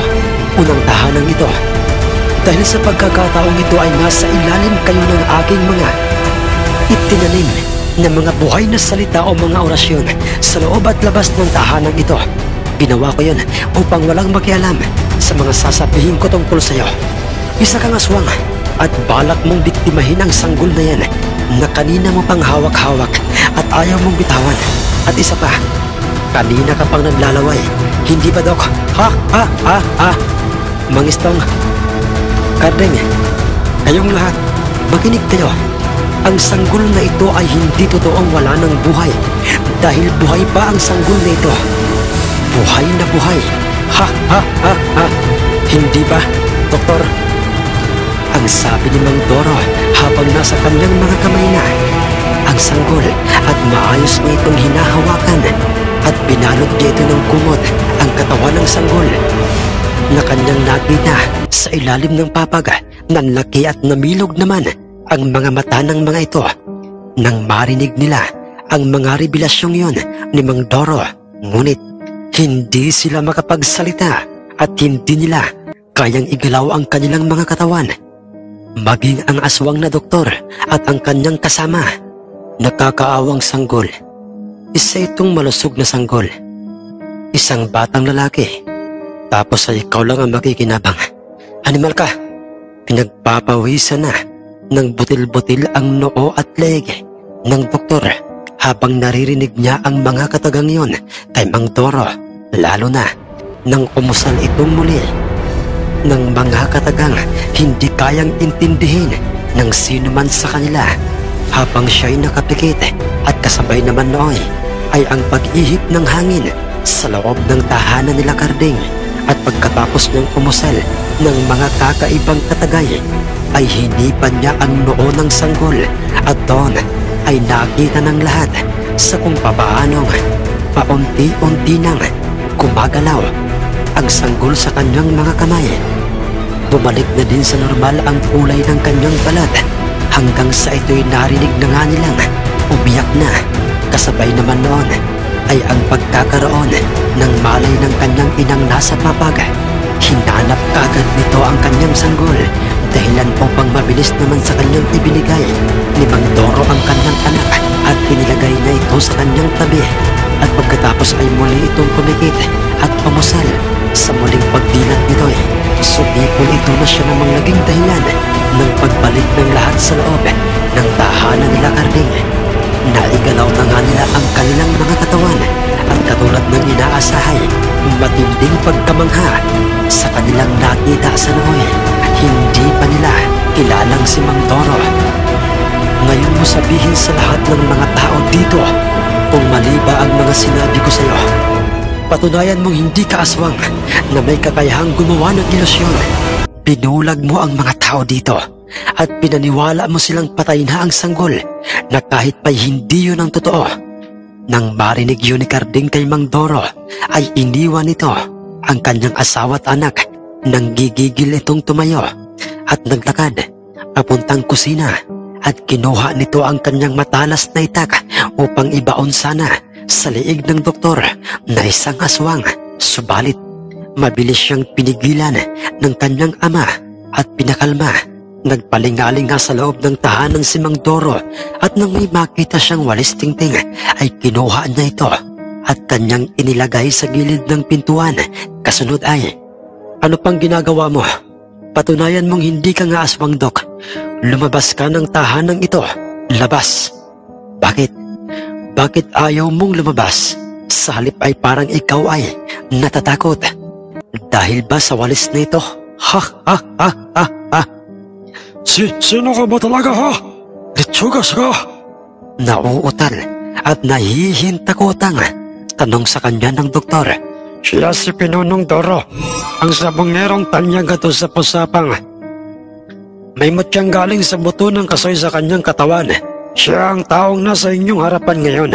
unang tahanang ito. Dahil sa pagkakataong ito ay nasa ilalim kayo ng aking mga itinanim na mga buhay na salita o mga orasyon sa loob at labas ng tahanang ito. Ginawa ko yun upang walang makialam sa mga sasabihin ko tungkol sa'yo. Isa kang aswang at balak mong biktimahin ang sanggol na yan na kanina mo pang hawak-hawak at ayaw mong bitawan. At isa pa, kanina ka pang naglalaway. Hindi ba, Dok? Ha? Mang Estong, Kardeng, kayong lahat, makinig kayo. Ang sanggol na ito ay hindi totoong wala ng buhay dahil buhay pa ang sanggol na ito. Buhay na buhay. Ha. Hindi ba, Doktor? Ang sabi ni Mang Doro habang nasa kanyang mga kamay na ang sanggol at maayos niya itong hinahawakan at binalot niya ito ng kumot ang katawan ng sanggol na kanyang nakita sa ilalim ng papag. Nanlaki at namilog naman ang mga mata ng mga ito nang marinig nila ang mga revelasyong yon ni Mang Doro. Ngunit hindi sila makapagsalita at hindi nila kayang igalaw ang kanilang mga katawan. Maging ang aswang na doktor at ang kanyang kasama. Nakakaawang sanggol. Isa itong malusog na sanggol. Isang batang lalaki. Tapos ay ikaw lang ang makikinabang. Animal ka. Pinagpapawisan na ng butil-butil ang noo at leeg ng doktor habang naririnig niya ang mga katagang yon kay Mang Doro. Lalo na nang umusal itong muli ng mga katagang hindi kayang intindihin ng sino man sa kanila habang siya'y nakapikit at kasabay naman nooy ay ang pag-ihip ng hangin sa loob ng tahanan nila Karding. At pagkatapos niyang umusal ng mga kakaibang katagay ay hinipan niya ang noo ng sanggol at doon ay nakita ng lahat sa kung papaanong paunti-unti nang gumagalaw ang sanggol sa kanyang mga kamay. Bumalik na din sa normal ang kulay ng kanyang balat hanggang sa ito'y narinig na nga nilang umiyak na. Kasabay naman noon ay ang pagkakaroon ng malay ng kanyang inang nasa papag. Hinanap kaagad nito ang kanyang sanggol dahilan upang mabilis naman sa kanyang ibinigay ni Mang Doro ang kanyang anak at pinilagay niya ito sa kanyang tabi. At pagkatapos ay muli itong kumikit at pumusal sa muling pagdilat nito'y sumipol ito na siya namang naging dahilan ng pagbalik ng lahat sa loob ng tahanan nila Karding. Naigalaw na nga nila ang kanilang mga katawan at katulad ng inaasahay, matinding pagkamangha sa kanilang nakita sa nooy. Hindi pa nila kilalang si Mang Doro. Ngayon mo sabihin sa lahat ng mga tao dito kung mali ba ang mga sinabi ko sa iyo. Patunayan mong hindi ka aswang na may kakayahang gumawa ng ilusyon. Pinulag mo ang mga tao dito at pinaniwala mo silang patay na ang sanggol na kahit pa'y hindi yun ang totoo. Nang marinig yun ni Karding kay Mang Doro ay iniwan nito ang kanyang asawa at anak. Nang gigigil itong tumayo at naglakad papuntang kusina at kinuha nito ang kanyang matalas na itak upang ibaon sana sa liig ng doktor na isang aswang. Subalit, mabilis siyang pinigilan ng kanyang ama at pinakalma. Nagpalingaling nga sa loob ng tahanan si Mang Doro at nang may makita siyang walis tingting ay kinuha niya ito at kanyang inilagay sa gilid ng pintuan. Kasunod ay, "Ano pang ginagawa mo? Patunayan mong hindi ka nga aswang, Dok. Lumabas ka ng tahanang ito. Labas." "Bakit? Bakit ayaw mong lumabas? Sa halip ay parang ikaw ay natatakot. Dahil ba sa walis na ito? Ha ha ha ha ha." Sino ka ba talaga, ha? Litsugas ka? Nauutal at nahihintakotang tanong sa kanya ng doktor. Siya si Pinonong Doro, ang sabongerong tanyaga to sa pusapang. May mutyang galing sa buto ng kasoy sa kanyang katawan. Siya ang taong nasa inyong harapan ngayon.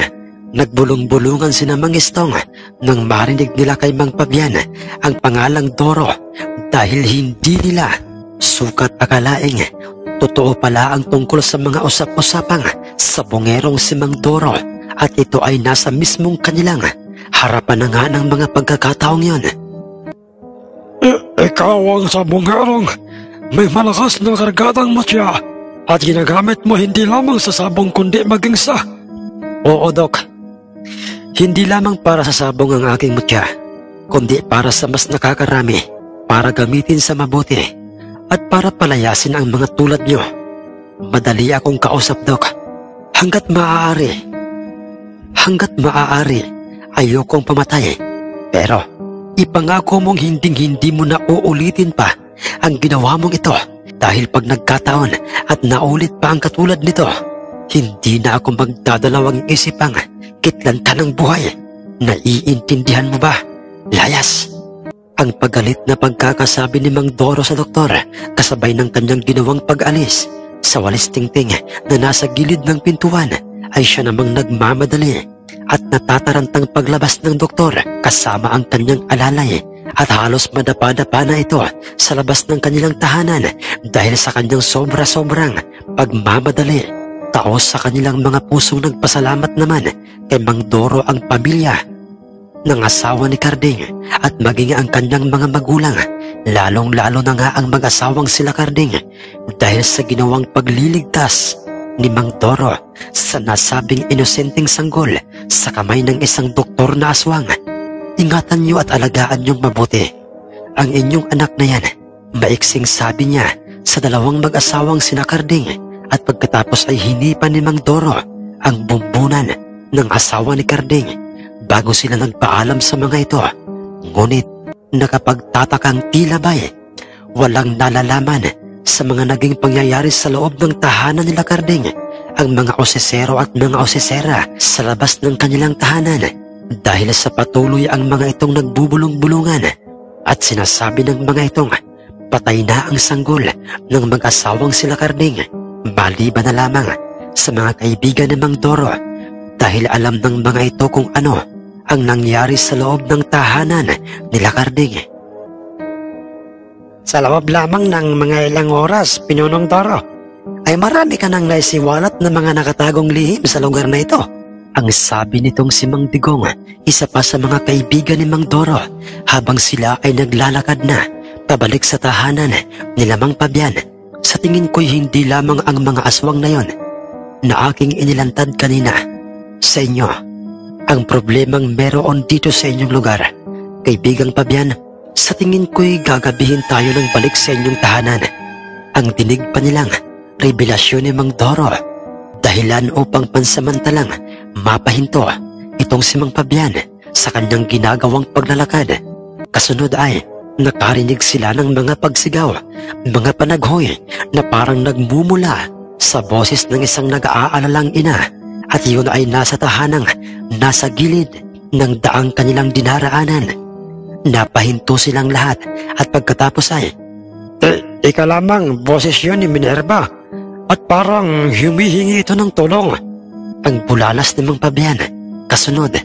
Nagbulong-bulungan sina Mang Istong nang marinig nila kay Mang Pabian ang pangalang Doro dahil hindi nila sukat akalaing totoo pala ang tungkol sa mga usap-usapang sabongerong si Mang Doro at ito ay nasa mismong kanilang harapan na nga ng mga pagkakataong yon. Ikaw ang sabongerong may malakas na kargadang mutya at ginagamit mo hindi lamang sa sabong kundi maging sa... Oo, Dok. Hindi lamang para sa sabong ang aking mutya, kundi para sa mas nakakarami, para gamitin sa mabuti, at para palayasin ang mga tulad nyo. Madali akong kausap, Dok. Hanggat maaari, ayokong pamatay. Pero, ipangako mong hinding-hindi mo na uulitin pa ang ginawa mong ito. Dahil pag nagkataon at naulit pa ang katulad nito, hindi na ako magdadalawang isipang kitlan ka ng buhay. Naiintindihan mo ba, layas? Ang pagalit na pagkakasabi ni Mang Doro sa doktor kasabay ng kanyang ginawang pag-alis sa walis tingting na nasa gilid ng pintuan ay siya namang nagmamadali at natatarantang paglabas ng doktor kasama ang kanyang alalay at halos madapa-dapa na ito sa labas ng kanilang tahanan dahil sa kanyang sobra-sobrang pagmamadali. Taos sa kanilang mga pusong nagpasalamat naman kay Mang Doro ang pamilya ng asawa ni Carding at maging ang kanyang mga magulang, lalong-lalo na nga ang mag-asawang sila Carding dahil sa ginawang pagliligtas ni Mang Doro sa nasabing inosenteng sanggol sa kamay ng isang doktor na aswang. Ingatan niyo at alagaan niyong mabuti ang inyong anak na yan. Maiksing sabi niya sa dalawang mag-asawang sina Carding at pagkatapos ay hinipan ni Mang Doro ang bumbunan ng asawa ni Carding bago sila nagpaalam sa mga ito. Ngunit nakapagtatakang tila ba'y walang nalalaman sa mga naging pangyayari sa loob ng tahanan nila Carding ang mga osesero at mga osesera sa labas ng kanilang tahanan dahil sa patuloy ang mga itong nagbubulong-bulungan at sinasabi ng mga itong patay na ang sanggol ng mag-asawang sila Carding maliban na lamang sa mga kaibigan ni Mang Doro dahil alam ng mga ito kung ano ang nangyari sa loob ng tahanan nila Carding. Sa loob lamang ng mga ilang oras, Pinonong Doro, ay marami ka nang naisiwalat na mga nakatagong lihim sa lugar na ito. Ang sabi nitong si Mang Digong, isa pa sa mga kaibigan ni Mang Doro habang sila ay naglalakad na pabalik sa tahanan nila Mang Pabian. Sa tingin ko'y hindi lamang ang mga aswang na yon na aking inilantad kanina sa inyo ang problemang meron dito sa inyong lugar. Kaibigang Pabian, sa tingin ko'y gagabihin tayo ng balik sa inyong tahanan. Ang dinig pa nilang revelasyon ni Mang Doro, dahilan upang pansamantalang mapahinto itong si Mang Pabian sa kanyang ginagawang paglalakad. Kasunod ay nakarinig sila ng mga pagsigaw, mga panaghoy na parang nagmumula sa boses ng isang nag-aalalang ina at iyon ay nasa tahanang nasa gilid ng daang kanilang dinaraanan. Napahinto silang lahat at pagkatapos ay, Ika lamang, boses yun ni Minerva at parang humihingi ito ng tulong. Ang bulalas ni Mang Pabian. Kasunod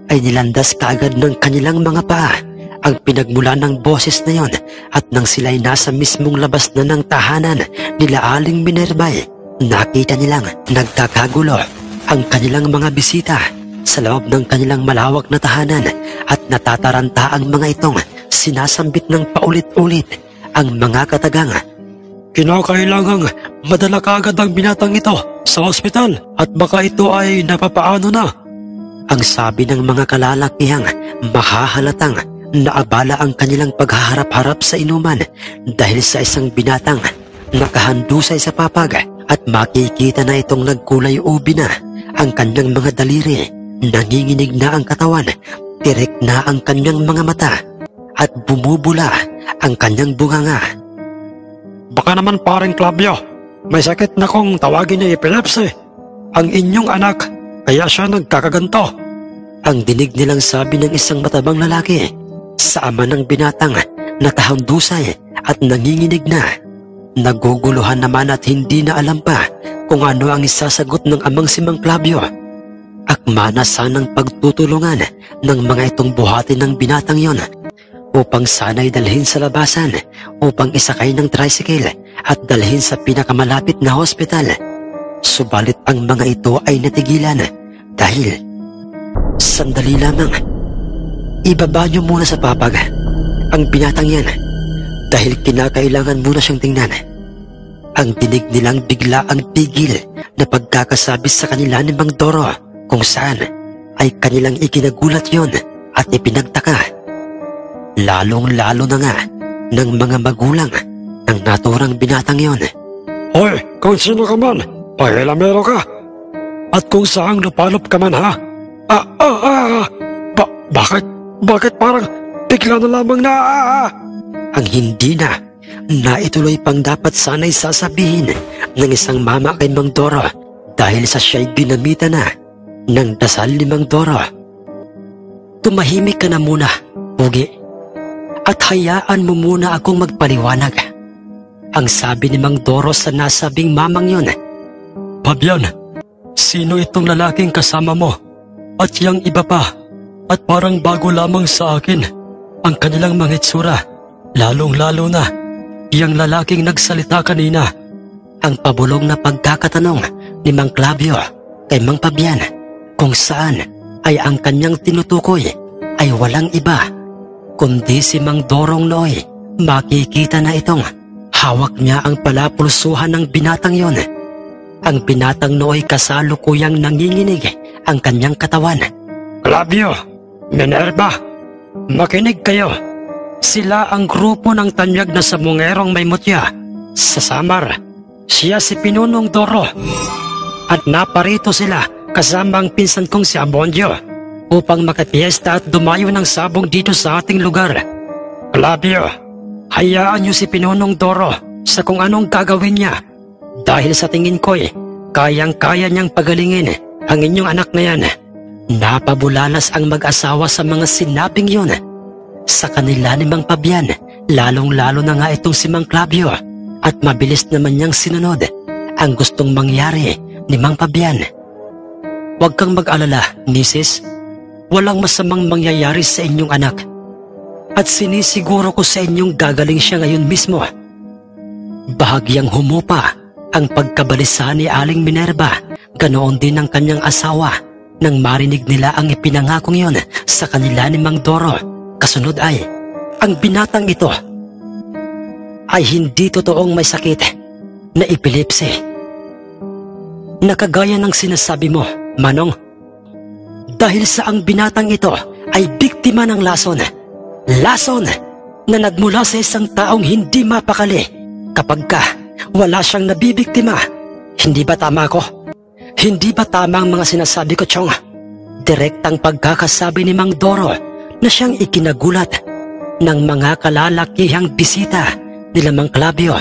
ay nilandas kaagad ng kanilang mga paa ang pinagmula ng boses na yon at nang sila'y nasa mismong labas na ng tahanan nila Aling Minerva, nakita nilang nagkakagulo ang kanilang mga bisita sa loob ng kanilang malawak na tahanan at natataranta ang mga itong sinasambit ng paulit-ulit ang mga katagang. Kinakailangang madala kaagad ang binatang ito sa ospital at baka ito ay napapaano na. Ang sabi ng mga kalalakihang mahahalatang naabala ang kanilang paghaharap-harap sa inuman dahil sa isang binatang nakahandusay sa papag at makikita na itong nagkulay ubi na ang kanyang mga daliri, nanginginig na ang katawan, tirik na ang kanyang mga mata at bumubula ang kanyang bunganga. Baka naman paring Clavio, may sakit na kung tawagin na epilepsy. Ang inyong anak, kaya siya nagkakaganto. Ang dinig nilang sabi ng isang matabang lalaki sa ama ng binatang nakahandusay at nanginginig na. Naguguluhan naman at hindi na alam pa kung ano ang isasagot ng amang si Mang Clavio. Akma na sanang pagtutulungan ng mga itong buhati ng binatang yon upang sana'y dalhin sa labasan upang isakay ng tricycle at dalhin sa pinakamalapit na hospital. Subalit ang mga ito ay natigilan dahil, sandali lamang, ibaba niyo muna sa papag ang binatang yan dahil kinakailangan muna siyang tingnan. Ang dinig nilang bigla ang pigil na pagkakasabi sa kanila ni Mang Doro kung saan ay kanilang ikinagulat yon at ipinagtaka. Lalong-lalo na nga ng mga magulang ng naturang binatang yon. Hoy, kung sino ka man, pakilamero ka. At kung saang lupalop ka man ha? Bakit parang bigla na lamang na Ang hindi na naituloy pang dapat sana'y sasabihin ng isang mama kay Mang Doro dahil sa siya'y ginamitan na ng dasal ni Mang Doro. Tumahimik ka na muna, Pugi, at hayaan mo muna akong magpaliwanag. Ang sabi ni Mang Doro sa nasabing mamang yon. Fabian, sino itong lalaking kasama mo? At yang iba pa, at parang bago lamang sa akin ang kanilang mga itsura, lalong-lalo na yang lalaking nagsalita kanina. Ang pabulong na pagkakatanong ni Mang Clavio kay Mang Fabian kung saan ay ang kanyang tinutukoy ay walang iba kundi si Mang Dorong Noy. Makikita na itong hawak niya ang palapulsuhan ng binatang yon. Ang binatang Noy kasalukuyang nanginginig ang kanyang katawan. Clavio, Minerva, makinig kayo. Sila ang grupo ng tanyag na samungerong may mutya sa Samar. Siya si Pinunong Doro. At naparito sila kasama ang pinsan kong si Abondio upang makapiesta at dumayo ng sabong dito sa ating lugar. Clavio, hayaan niyo si Pinunong Doro sa kung anong gagawin niya dahil sa tingin ko'y kayang-kaya niyang pagalingin ang inyong anak na yan. Napabulalas ang mag-asawa sa mga sinabing yun. Sa kanila ni Mang Fabian, lalong-lalo na nga itong si Mang Clavio at mabilis naman niyang sinunod ang gustong mangyari ni Mang Fabian. Huwag kang mag-alala, Mrs. Walang masamang mangyayari sa inyong anak at sinisiguro ko sa inyong gagaling siya ngayon mismo. Bahagyang humupa ang pagkabalisa ni Aling Minerva, ganoon din ang kanyang asawa nang marinig nila ang ipinangakong yon sa kanila ni Mang Doro. Kasunod ay, ang binatang ito ay hindi totoong may sakit na epilepsy. Nakagaya ng sinasabi mo, Manong, dahil sa ang binatang ito ay biktima ng lason. Lason na nagmula sa isang taong hindi mapakali kapag ka wala siyang nabibiktima. Hindi ba tama ko? Hindi ba tama ang mga sinasabi ko, Chong? Direktang pagkakasabi ni Mang Doro na siyang ikinagulat ng mga kalalakihang bisita nila Mang Clavio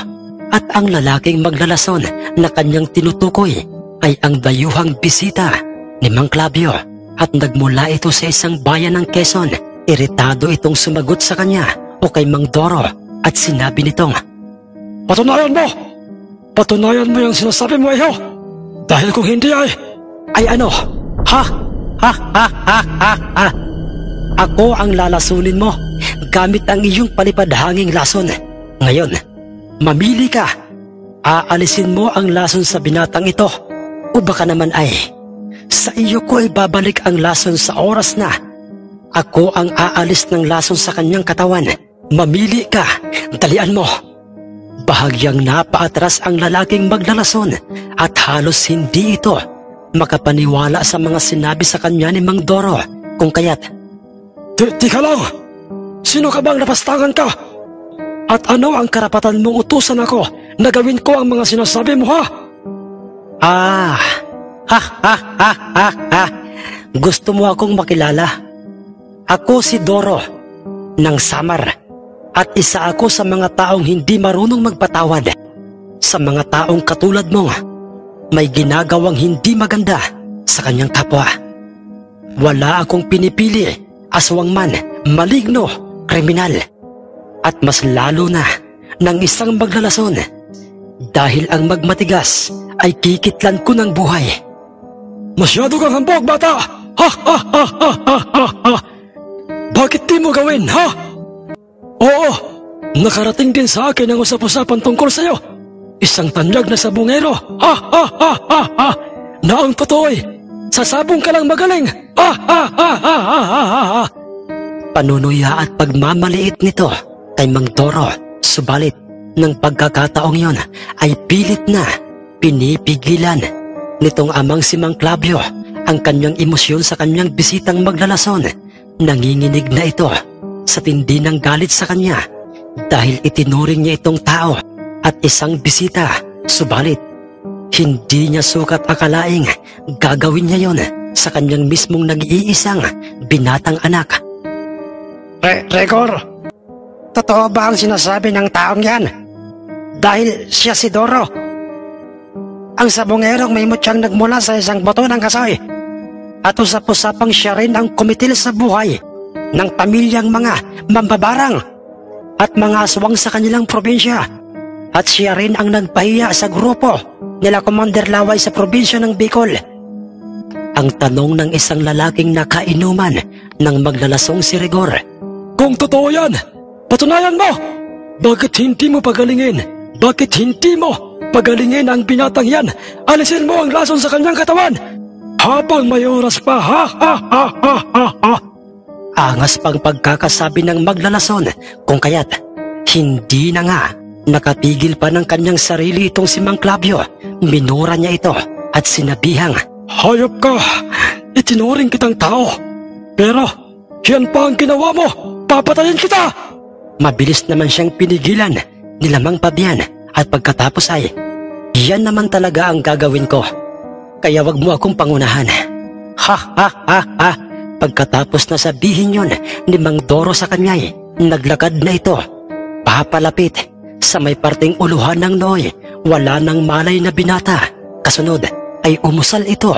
at ang lalaking maglalason na kanyang tinutukoy ay ang dayuhang bisita ni Mang Clavio at nagmula ito sa isang bayan ng Quezon. Iritado itong sumagot sa kanya o kay Mang Doro at sinabi nitong, Patunayan mo! Patunayan mo yung sinasabi mo, Iho! Dahil kung hindi ay ano? Ha? Ako ang lalasunin mo gamit ang iyong palipadhanging lason. Ngayon, mamili ka. Aalisin mo ang lason sa binatang ito o baka naman ay Sa iyo ko ibabalik ang lason sa oras na ako ang aalis ng lason sa kanyang katawan. Mamili ka, dalian mo. Bahagyang napaatras ang lalaking maglalason at halos hindi ito makapaniwala sa mga sinabi sa kanya ni Mang Doro, kung kaya't, Tika lang! Sino ka bang napastangan ka? At ano ang karapatan mong utusan ako na gawin ko ang mga sinasabi mo, ha? Gusto mo akong makilala? Ako si Doro ng Samar at isa ako sa mga taong hindi marunong magpatawad. Sa mga taong katulad mong may ginagawang hindi maganda sa kanyang kapwa. Wala akong pinipili, aswang man, maligno, kriminal, at mas lalo na ng isang maglalason dahil ang magmatigas ay kikitlan ko ng buhay. Masyado kang hambog, bata! Bakit di mo gawin, ha? Oo, nakarating din sa akin ang usap-usapan tungkol sa'yo. Isang tanyag na sabungero, na ang totoo'y sasabong ka lang magaling, Panunuya at pagmamaliit nito kay Mang Doro, subalit ng pagkakataong yon ay pilit na pinipigilan nitong amang si Mang Clavio ang kanyang emosyon sa kanyang bisitang maglalason. Nanginginig na ito sa tindi ng galit sa kanya dahil itinuring niya itong tao at isang bisita, subalit hindi niya sukat akalaing gagawin niya yon sa kanyang mismong nag-iisang binatang anak. Regor, totoo ba ang sinasabi ng taong yan? Dahil siya si Doro, ang sabongerong may mutyang nagmula sa isang bato ng kasoy, at usap-usapang siya rin ang kumitil sa buhay ng pamilyang mga mambabarang at mga aswang sa kanilang probinsya, at siya rin ang nagpahiya sa grupo nila Commander Laway sa probinsya ng Bicol. Ang tanong ng isang lalaking nakainuman ng maglalasong si Rigor. Kung totoo yan, patunayan mo! Bakit hindi mo pagalingin? Bakit hindi mo pagalingin ang binatang yan? Alisin mo ang lason sa kanyang katawan! Habang may oras pa, Angas pang pagkakasabi ng maglalason, kung kaya't hindi na nga nakapigil pa ng kanyang sarili itong si Mang Clavio. Minura niya ito at sinabihang, Hayop ka! Itinuring kitang tao! Pero yan pa ang ginawa mo! Papatayin kita! Mabilis naman siyang pinigilan ni Mang Pabian at pagkatapos ay, yan naman talaga ang gagawin ko. Kaya wag mo akong pangunahan. Pagkatapos na sabihin yon ni Mang Doro sa kanya, naglakad na ito papalapit sa may parting uluhan ng Noy. Wala nang malay na binata. Kasunod ay umusal ito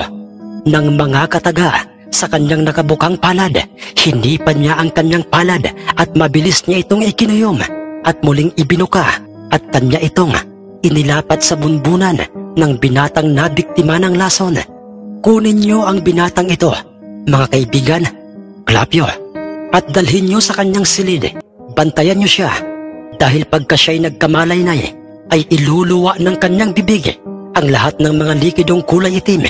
ng mga kataga sa kanyang nakabukang palad. Hinipan niya ang kanyang palad at mabilis niya itong ikinuyom at muling ibinuka at kanya itong inilapat sa bunbunan ng binatang nabiktima ng lason. Kunin niyo ang binatang ito, mga kaibigan, Clavio, at dalhin niyo sa kanyang silid. Bantayan niyo siya dahil pagka siya'y nagkamalay na ay iluluwa ng kanyang bibig ang lahat ng mga likidong kulay itim.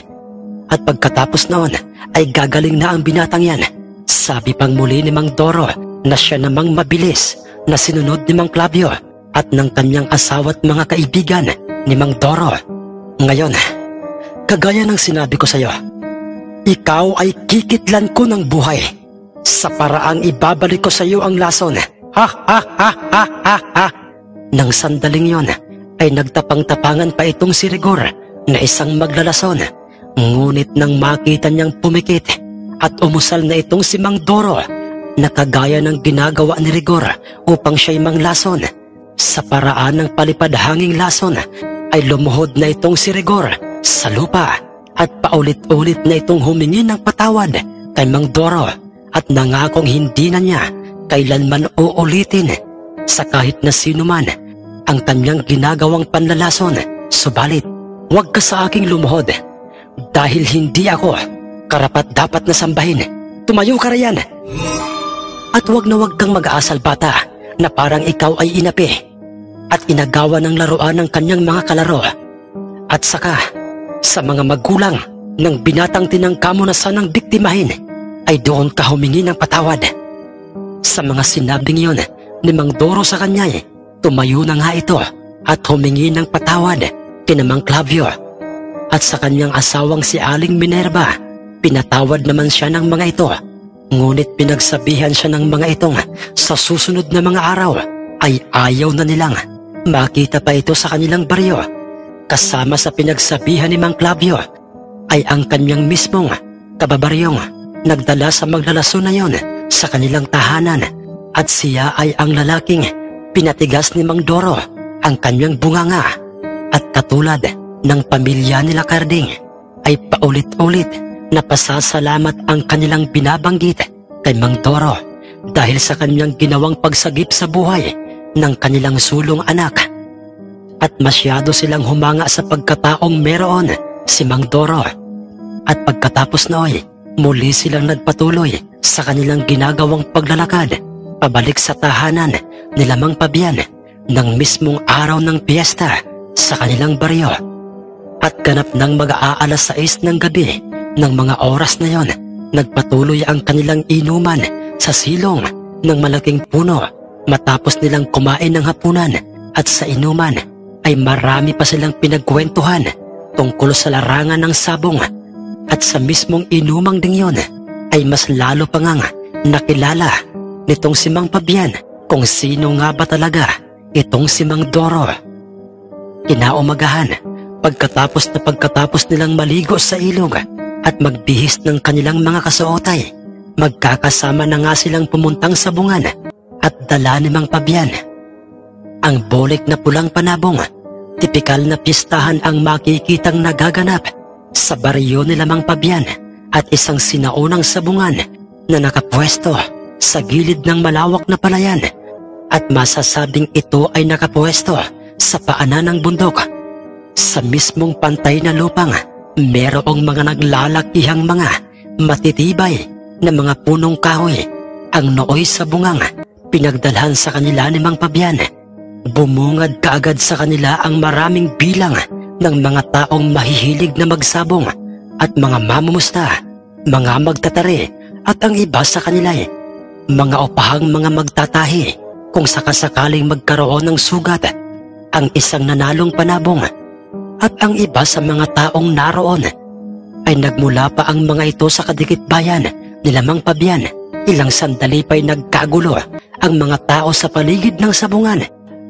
At pagkatapos noon ay gagaling na ang binatang yan. Sabi pang muli ni Mang Doro na siya namang mabilis na sinunod ni Mang Clavio at ng kanyang asawa at mga kaibigan ni Mang Doro. Ngayon, kagaya ng sinabi ko sa iyo, ikaw ay kikitlan ko ng buhay sa paraang ibabalik ko sa iyo ang lason. Nang sandaling yon ay nagtapang-tapangan pa itong si Rigor na isang maglalason. Ngunit nang makita niyang pumikit at umusal na itong si Mang Doro na kagaya ng ginagawa ni Rigor upang siya'y manglason, sa paraan ng palipad-hanging lason ay lumuhod na itong si Rigor sa lupa at paulit-ulit na itong humingi ng patawad kay Mang Doro at nangakong hindi na niya kailanman uulitin sa kahit na sino man ang kanyang ginagawang panlalason. Subalit, huwag ka sa aking lumuhod dahil hindi ako karapat-dapat na sambahin. Tumayo ka riyan! At huwag na huwag kang mag-aasal, bata, na parang ikaw ay inapi at inagawa ng laruan ng kanyang mga kalaro. At saka, sa mga magulang Nang binatang tinangka mo na sanang biktimahin, ay doon ka humingi ng patawad. Sa mga sinabing yun ni Mang Doro sa kanya, tumayo na nga ito at humingi ng patawad kina Mang Clavio. At sa kanyang asawang si Aling Minerva, pinatawad naman siya ng mga ito. Ngunit pinagsabihan siya ng mga itong sa susunod na mga araw ay ayaw na nilang makita pa ito sa kanilang baryo. Kasama sa pinagsabihan ni Mang Clavio ay ang kanyang mismong kababaryong nagdala sa maglalaso na yon sa kanilang tahanan, at siya ay ang lalaking pinatigas ni Mang Doro ang kanyang bunganga. At katulad ng pamilya nila Carding ay paulit-ulit na pasasalamat ang kanilang binabanggit kay Mang Doro dahil sa kanyang ginawang pagsagip sa buhay ng kanilang sulong anak. At masyado silang humanga sa pagkataong meron si Mang Doro. At pagkatapos nooy, muli silang nagpatuloy sa kanilang ginagawang paglalakad pabalik sa tahanan nila Mang Pabian ng mismong araw ng piyesta sa kanilang baryo. At ganap ng mag-aalas 6 ng gabi ng mga oras na yon, nagpatuloy ang kanilang inuman sa silong ng malaking puno matapos nilang kumain ng hapunan. At sa inuman ay marami pa silang pinagkwentuhan tungkol sa larangan ng sabong. At sa mismong inumang ding yon ay mas lalo pa ngang nakilala nitong si Mang Pabian kung sino nga ba talaga itong si Mang Doro. Kinaumagahan, pagkatapos nilang maligo sa ilog at magbihis ng kanilang mga kasuotay, magkakasama na nga silang pumuntang sabungan at dala ni Mang Pabian ang bolik na pulang panabong. Tipikal na pistahan ang makikitang nagaganap sa baryo nila Mang Pabian, at isang sinaunang sabungan na nakapwesto sa gilid ng malawak na palayan, at masasabing ito ay nakapwesto sa paanan ng bundok. Sa mismong pantay na lupang merong mga naglalakihang mga matitibay na mga punong kahoy. Ang nooy sabungang pinagdalhan sa kanila ni Mang Pabian. Bumungad kaagad sa kanila ang maraming bilang ng mga taong mahihilig na magsabong at mga mamumusta, mga magtatari, at ang iba sa kanila mga upahang mga magtatahi kung sakasakaling magkaroon ng sugat ang isang nanalong panabong. At ang iba sa mga taong naroon ay nagmula pa ang mga ito sa kadikit bayan nila Mang Pabian. Ilang sandali pa'y nagkagulo ang mga tao sa paligid ng sabungan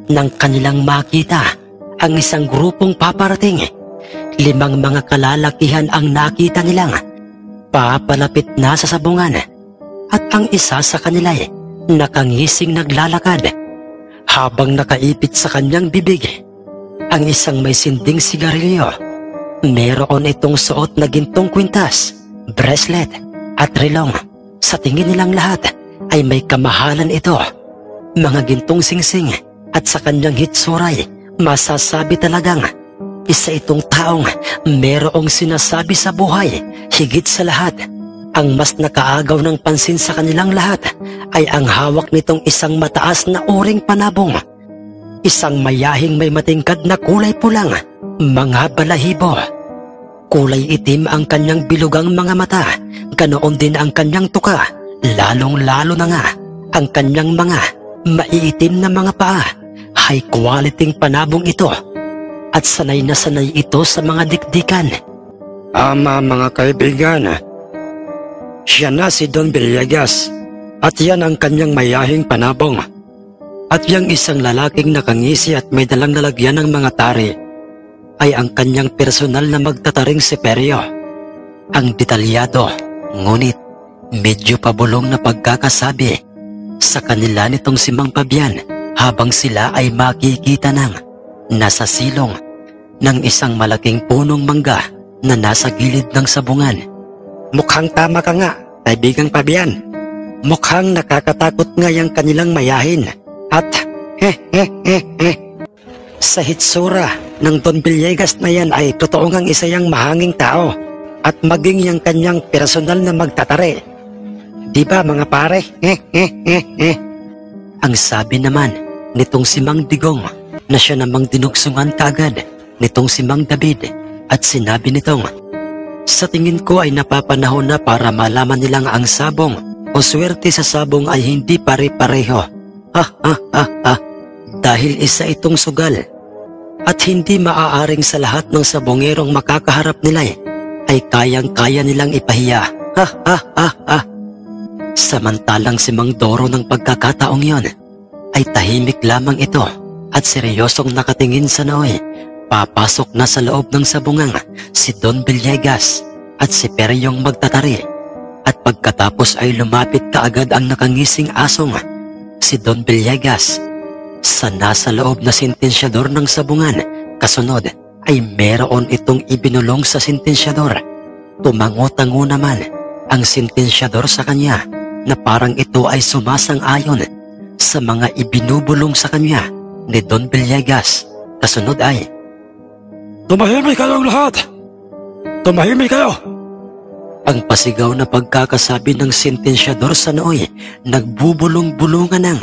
nang kanilang makita ang isang grupong paparating. 5 mga kalalakihan ang nakita nilang papalapit na sa sabungan, at ang isa sa kanila nakangising naglalakad habang nakaipit sa kanyang bibig ang isang may sinding sigarilyo. Meron itong suot na gintong kwintas, bracelet at relong. Sa tingin nilang lahat ay may kamahalan ito, mga gintong singsing, at sa kanyang hitsuray masasabi talagang isa itong taong merong sinasabi sa buhay. Higit sa lahat, ang mas nakaagaw ng pansin sa kanilang lahat ay ang hawak nitong isang mataas na uring panabong. Isang mayahing may matingkad na kulay pulang mga balahibo. Kulay itim ang kanyang bilugang mga mata, ganoon din ang kanyang tuka, lalong-lalo na nga ang kanyang mga maiitim na mga paa. High quality panabong ito, at sanay na sanay ito sa mga dikdikan. Ama, mga kaibigan, siya na si Don Villegas, at yan ang kanyang mayahing panabong. At yang isang lalaking nakangisi at may dalang lalagyan ng mga tari ay ang kanyang personal na magtataring siperyo. Ang detalyado, ngunit medyo pabulong na pagkakasabi sa kanila nitong si Mang Pabian habang sila ay makikita ng nasa silong ng isang malaking punong mangga na nasa gilid ng sabungan. Mukhang tama ka nga, kaibigang Pabian. Mukhang nakakatakot nga yung kanilang mayahin. At sa hitsura ng Don Villegas na yan ay totoo ngang isa yang mahanging tao, at maging yung kanyang personal na magtatari. Di ba mga pare? Ang sabi naman nitong si Mang Digong na siya namang dinugsungan kaagad nitong si Mang David, at sinabi nitong, Sa tingin ko ay napapanahon na para malaman nilang ang sabong o swerte sa sabong ay hindi pare-pareho. Dahil isa itong sugal at hindi maaaring sa lahat ng sabongerong makakaharap nila ay kayang-kaya nilang ipahiya. Samantalang si Mang Doro ng pagkakataong yon ay tahimik lamang ito at seryosong nakatingin sa Noy. Papasok na sa loob ng sabungang si Don Villegas at si Peryong magtatari at pagkatapos ay lumapit kaagad ang nakangising asong si Don Villegas. Sa nasa loob na sentensyador ng sabungan, kasunod ay meron itong ibinulong sa sentensyador. Tumango-tango naman ang sentensyador sa kanya na parang ito ay sumasang-ayon sa mga ibinubulong sa kanya ni Don Villegas. Kasunod ay, "Tumahimik kayong lahat! Tumahimik kayo!" Ang pasigaw na pagkakasabi ng sentensyador sa Noy, nagbubulong-bulungan ng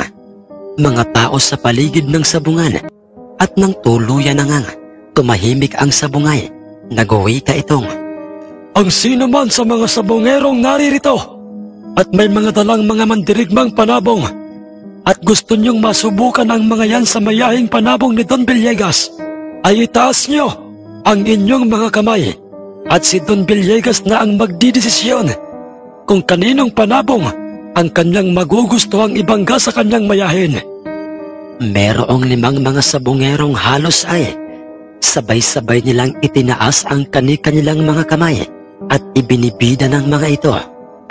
mga tao sa paligid ng sabungan at nang tuluyan na ngang tumahimik ang sabungay, nag-uwika itong, "Ang sino man sa mga sabongerong naririto at may mga dalang mga mandirigmang panabong at gusto niyong masubukan ang mga yan sa mayahing panabong ni Don Villegas, ay itaas niyo ang inyong mga kamay at si Don Villegas na ang magdidesisyon kung kaninong panabong ang kanyang magugustuhang ibangga sa kanyang mayahin." Merong 5 mga sabongerong halos ay sabay-sabay nilang itinaas ang kani-kanilang mga kamay at ibinibida ng mga ito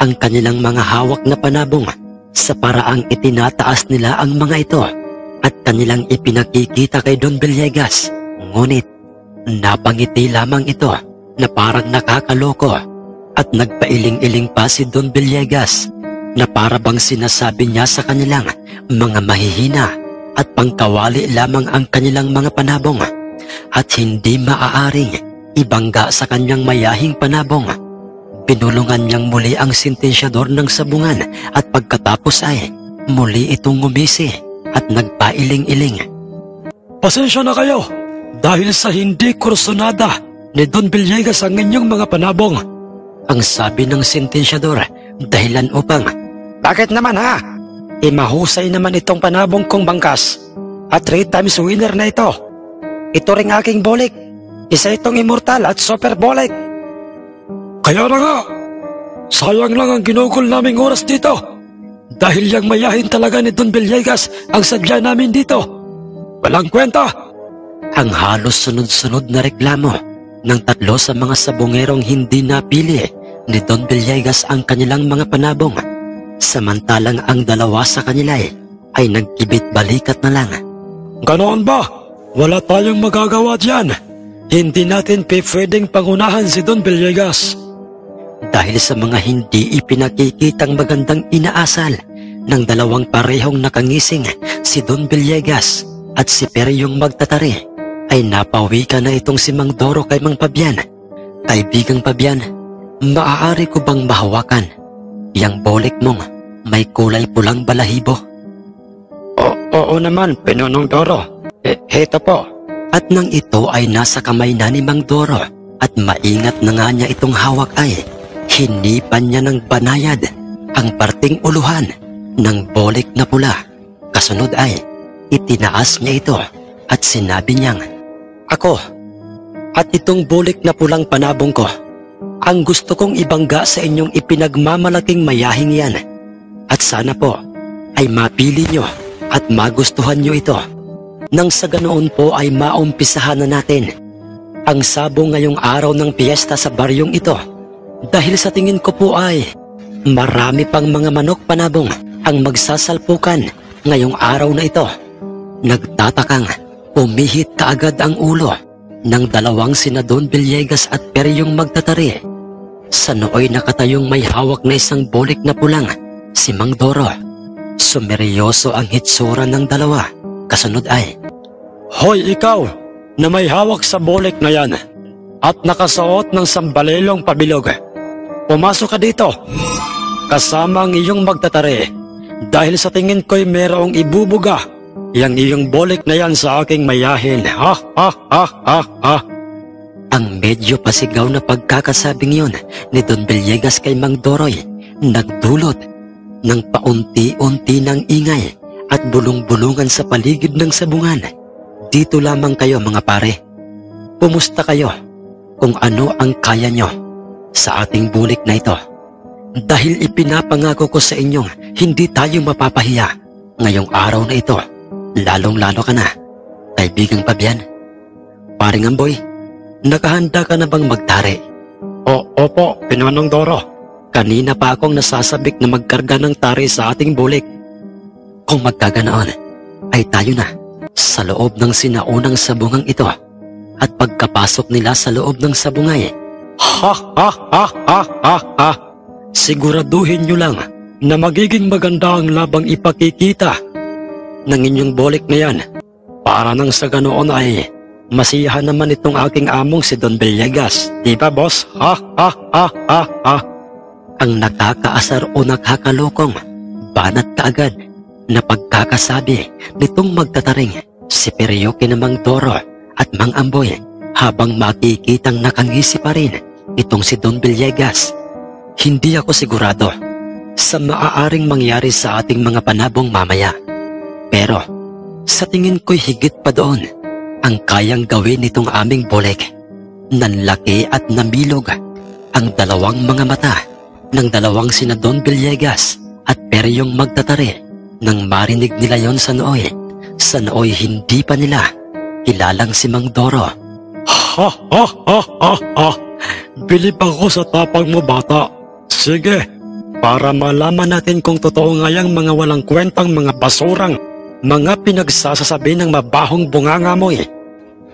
ang kanilang mga hawak na panabong sa paraang itinataas nila ang mga ito at kanilang ipinakikita kay Don Villegas. Ngunit napangiti lamang ito na parang nakakaloko at nagpailing-iling pa si Don Villegas na para bang sinasabi niya sa kanilang mga mahihina at pangkawali lamang ang kanilang mga panabong at hindi maaaring ibangga sa kanyang mayahing panabong. Binulungan niyang muli ang sentensyador ng sabungan at pagkatapos ay muli itong ngumisi at nagpailing-iling. "Pasensya na kayo dahil sa hindi kursunada ni Don Villegas ang inyong mga panabong," ang sabi ng sentensyador, dahilan upang, "Bakit naman ha? Mahusay naman itong panabong kong bangkas at 3 times winner na ito. Ito ring aking bolik. Isa itong immortal at super bolik." "Kaya na nga, sayang lang ang ginugol naming oras dito dahil yung mayahin talaga ni Don Villegas ang sadya namin dito. Walang kwenta." Ang halos sunod-sunod na reklamo ng 3 sa mga sabongerong hindi napili ni Don Villegas ang kanilang mga panabong. Samantalang ang 2 sa kanila ay nagkibit balikat na lang. "Ganoon ba? Wala tayong magagawa diyan. Hindi natin pwedeng pangunahan si Don Villegas." Dahil sa mga hindi ipinakikitang magandang inaasal ng 2 parehong nakangising, si Don Villegas at si Peryong magtatari, ay napawika na itong si Mang Doro kay Mang Pabian. "Kaibigang Pabian, maaari ko bang mahawakan yang bolik mong may kulay pulang balahibo?" Oo naman, Pinonong Doro. Heto po." At nang ito ay nasa kamay na ni Mang Doro at maingat na nga niya itong hawak ay hinipan niya ng banayad ang parting uluhan ng bolik na pula. Kasunod ay itinaas niya ito at sinabi niyang, "Ako at itong bolik na pulang panabong ko ang gusto kong ibangga sa inyong ipinagmamalaking mayahing yan. At sana po ay mapili nyo at magustuhan nyo ito. Nang sa ganoon po ay maumpisahan na natin ang sabong ngayong araw ng piyesta sa baryong ito. Dahil sa tingin ko po ay marami pang mga manok panabong ang magsasalpukan ngayong araw na ito." Nagtatakang umihit kaagad ang ulo ng 2 sina Don Villegas at Peryong magtatari. Sa nooy nakatayong may hawak na isang bolik na pulang, si Mang Doro. Sumeryoso ang hitsura ng 2. Kasunod ay, "Hoy ikaw na may hawak sa bolik na yan at nakasuot ng sambalelong pabilog, pumasok ka dito kasama ang iyong magtatari dahil sa tingin ko'y merong ibubuga yang iyong bolik na yan sa aking mayahin." Ang medyo pasigaw na pagkakasabing yon ni Don Villegas kay Mang Doroy nagdulot ng paunti-unti ng ingay at bulong-bulungan sa paligid ng sabungan. Dito lamang kayo mga pare. Pumusta kayo kung ano ang kaya nyo sa ating bulik na ito. Dahil ipinapangako ko sa inyong hindi tayo mapapahiya ngayong araw na ito. Lalong-lalo ka na, kaibigang Pabian. Paring Amboy, nakahanda ka na bang magtari? Opo, Pinonong Doro. Kanina pa akong nasasabik na magkarga ng tari sa ating bulik. Kung magkaganoon, ay tayo na sa loob ng sinaunang sabungang ito. At pagkapasok nila sa loob ng sabungay, Ha! Siguraduhin nyo lang na magiging maganda ang labang ipakikita ng inyong bulik na yan. Para nang sa ganoon ay masiyahan naman itong aking among si Don Villegas. Di ba, boss? Ha! ang nakakaasar o nakakalokong banat kaagad na pagkakasabi nitong magtataring si Peryoke na Mang Doro at Mang Amboy habang makikitang nakangisi pa rin itong si Don Villegas. Hindi ako sigurado sa maaaring mangyari sa ating mga panabong mamaya. Pero sa tingin ko'y higit pa doon ang kayang gawin nitong aming bulik. Nanlaki at namilog ang dalawang mga mata ng dalawang sina Don Villegas at Peryong magtatari nang marinig nila yon sa nooy. Sa nooy hindi pa nila kilalang si Mang Doro. Bilib ako sa tapang mo, bata. Sige, para malaman natin kung totoo nga yung mga walang kwentang mga basurang mga pinagsasasabi ng mabahong bunganga mo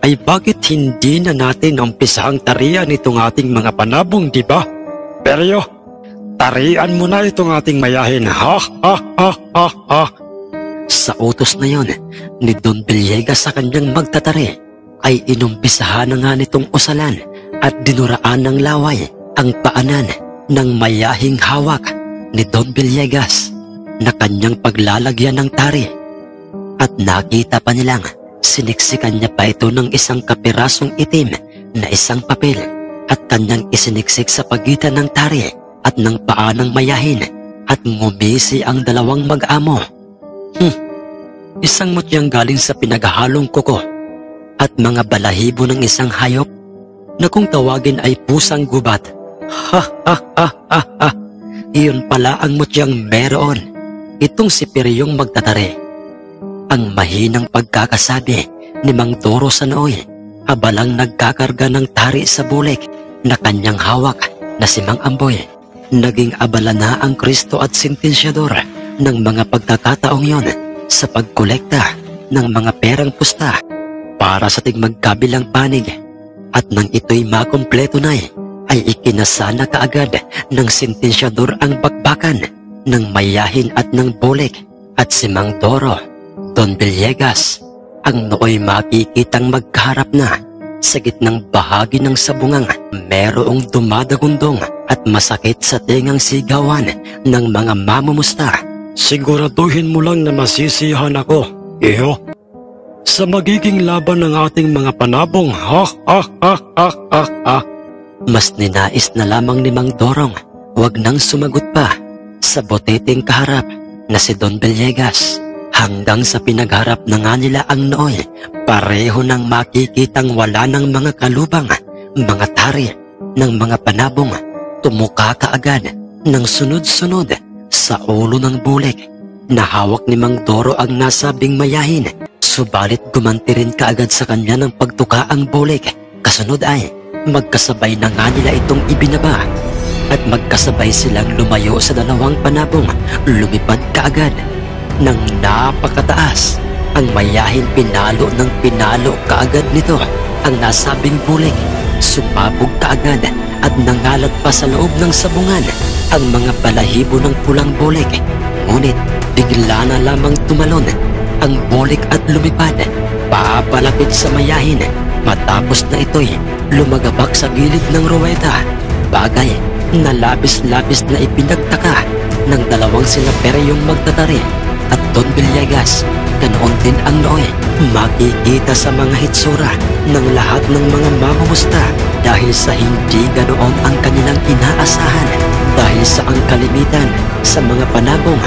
ay bakit hindi na natin umpisahang tarian itong ating mga panabong, di ba? Peryo, tarian mo na itong ating mayahin. Sa utos na yon ni Don Villegas sa kanyang magtatari ay inumpisahan na nga nitong usalan at dinuraan ng laway ang paanan ng mayahing hawak ni Don Villegas na kanyang paglalagyan ng tari. At nakita pa nilang siniksikan niya pa ito ng isang kapirasong itim na isang papel at kanyang isiniksik sa pagitan ng tari at ng paa ng mayahin at ngumisi ang dalawang mag-amo. Isang mutyang galing sa pinaghahalong kuko at mga balahibo ng isang hayop na kung tawagin ay pusang gubat. Iyon pala ang mutyang meron itong si Peryong magtatari. Ang mahinang pagkakasabi ni Mang Doro sa nooy, abalang nagkakarga ng tari sa bulik na kanyang hawak na si Mang Amboy. Naging abala na ang Kristo at sentensyador ng mga pagkakataong yon sa pagkolekta ng mga perang pusta para sa tigmagkabilang panig. At nang ito'y makompleto na ay ikinasana kaagad ng sentensyador ang bakbakan ng mayahin at ng bulik. At si Mang Doro, Don Villegas, ang nooy makikitang magkaharap na sa gitnang bahagi ng sabungang merong dumadagundong at masakit sa tengang sigawan ng mga mamumusta. Siguraduhin mo lang na masisiyahan ako, Iho, sa magiging laban ng ating mga panabong. Mas ninais na lamang ni Mang Dorong wag nang sumagot pa sa boteteng kaharap na si Don Villegas. Hanggang sa pinagharap na nga nila ang nooy, pareho nang makikitang wala ng mga kalubang, mga tari ng mga panabong tumuka kaagad ng sunod-sunod sa ulo ng bulik na hawak ni Mang Doro ang nasabing mayahin. Subalit gumanti rin kaagad sa kanya ng pagtuka ang bulik. Kasunod ay magkasabay na nga nila itong ibinaba at magkasabay silang lumayo sa dalawang panabong. Lumipad kaagad nang napakataas. Ang mayahin pinalo ng pinalo kaagad nito ang nasabing bulik. Sumabog kaagad at nangalat pa sa loob ng sabungan ang mga balahibo ng pulang bulik. Ngunit bigla na lamang tumalon ang bulik at lumipad papalapit sa mayahin matapos na ito'y lumagabak sa gilid ng ruweta. Bagay na labis-labis na ipinagtaka ng dalawang sila Peryong magtatari at Don Villegas. Ganoon din ang Noy, makikita sa mga hitsura ng lahat ng mga mamumusta dahil sa hindi ganoon ang kanilang inaasahan dahil sa ang kalimitan sa mga panabong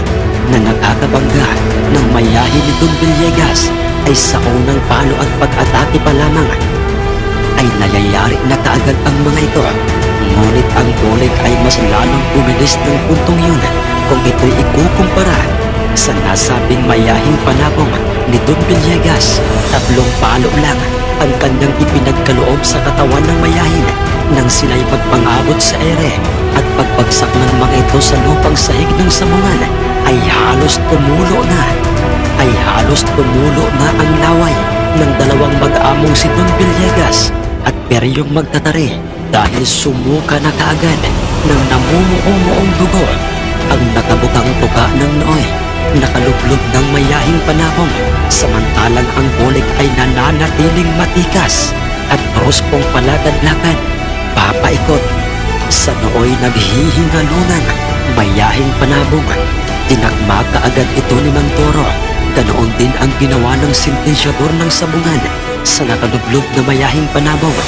na nakakabangga ng mayahin ni Don Villegas ay sa unang palo at pag-atake pa lamang ay nayayari na kaagad ang mga ito. Ngunit ang Boleg ay mas lalong bumilis ng puntong yun kung ito'y ikukumpara sa nasabing mayahing panabong ni Don Villegas. 3 palo lang ang kanyang ipinagkaloob sa katawan ng mayahin nang sila'y magpangabot sa ere at pagpagsak ng mga ito sa lupang sahig ng sabungan ay halos tumulo na ang laway ng 2 mag-among si Don Villegas at Peryong magtatari dahil sumuka na kaagad ng namumuong dugo ang nakabutang tuka ng Noy. Nakalublog ng mayahing panabong samantalang ang Boleg ay nananatiling matikas at bruskong palakad-lakad papaikot. Sa Nooy naghihingalunan mayahing panabong. Tinakma kaagad ito ni Mang Toro. Ganoon din ang ginawa ng sentensyador ng sabungan sa nakalublog na mayahing panabong.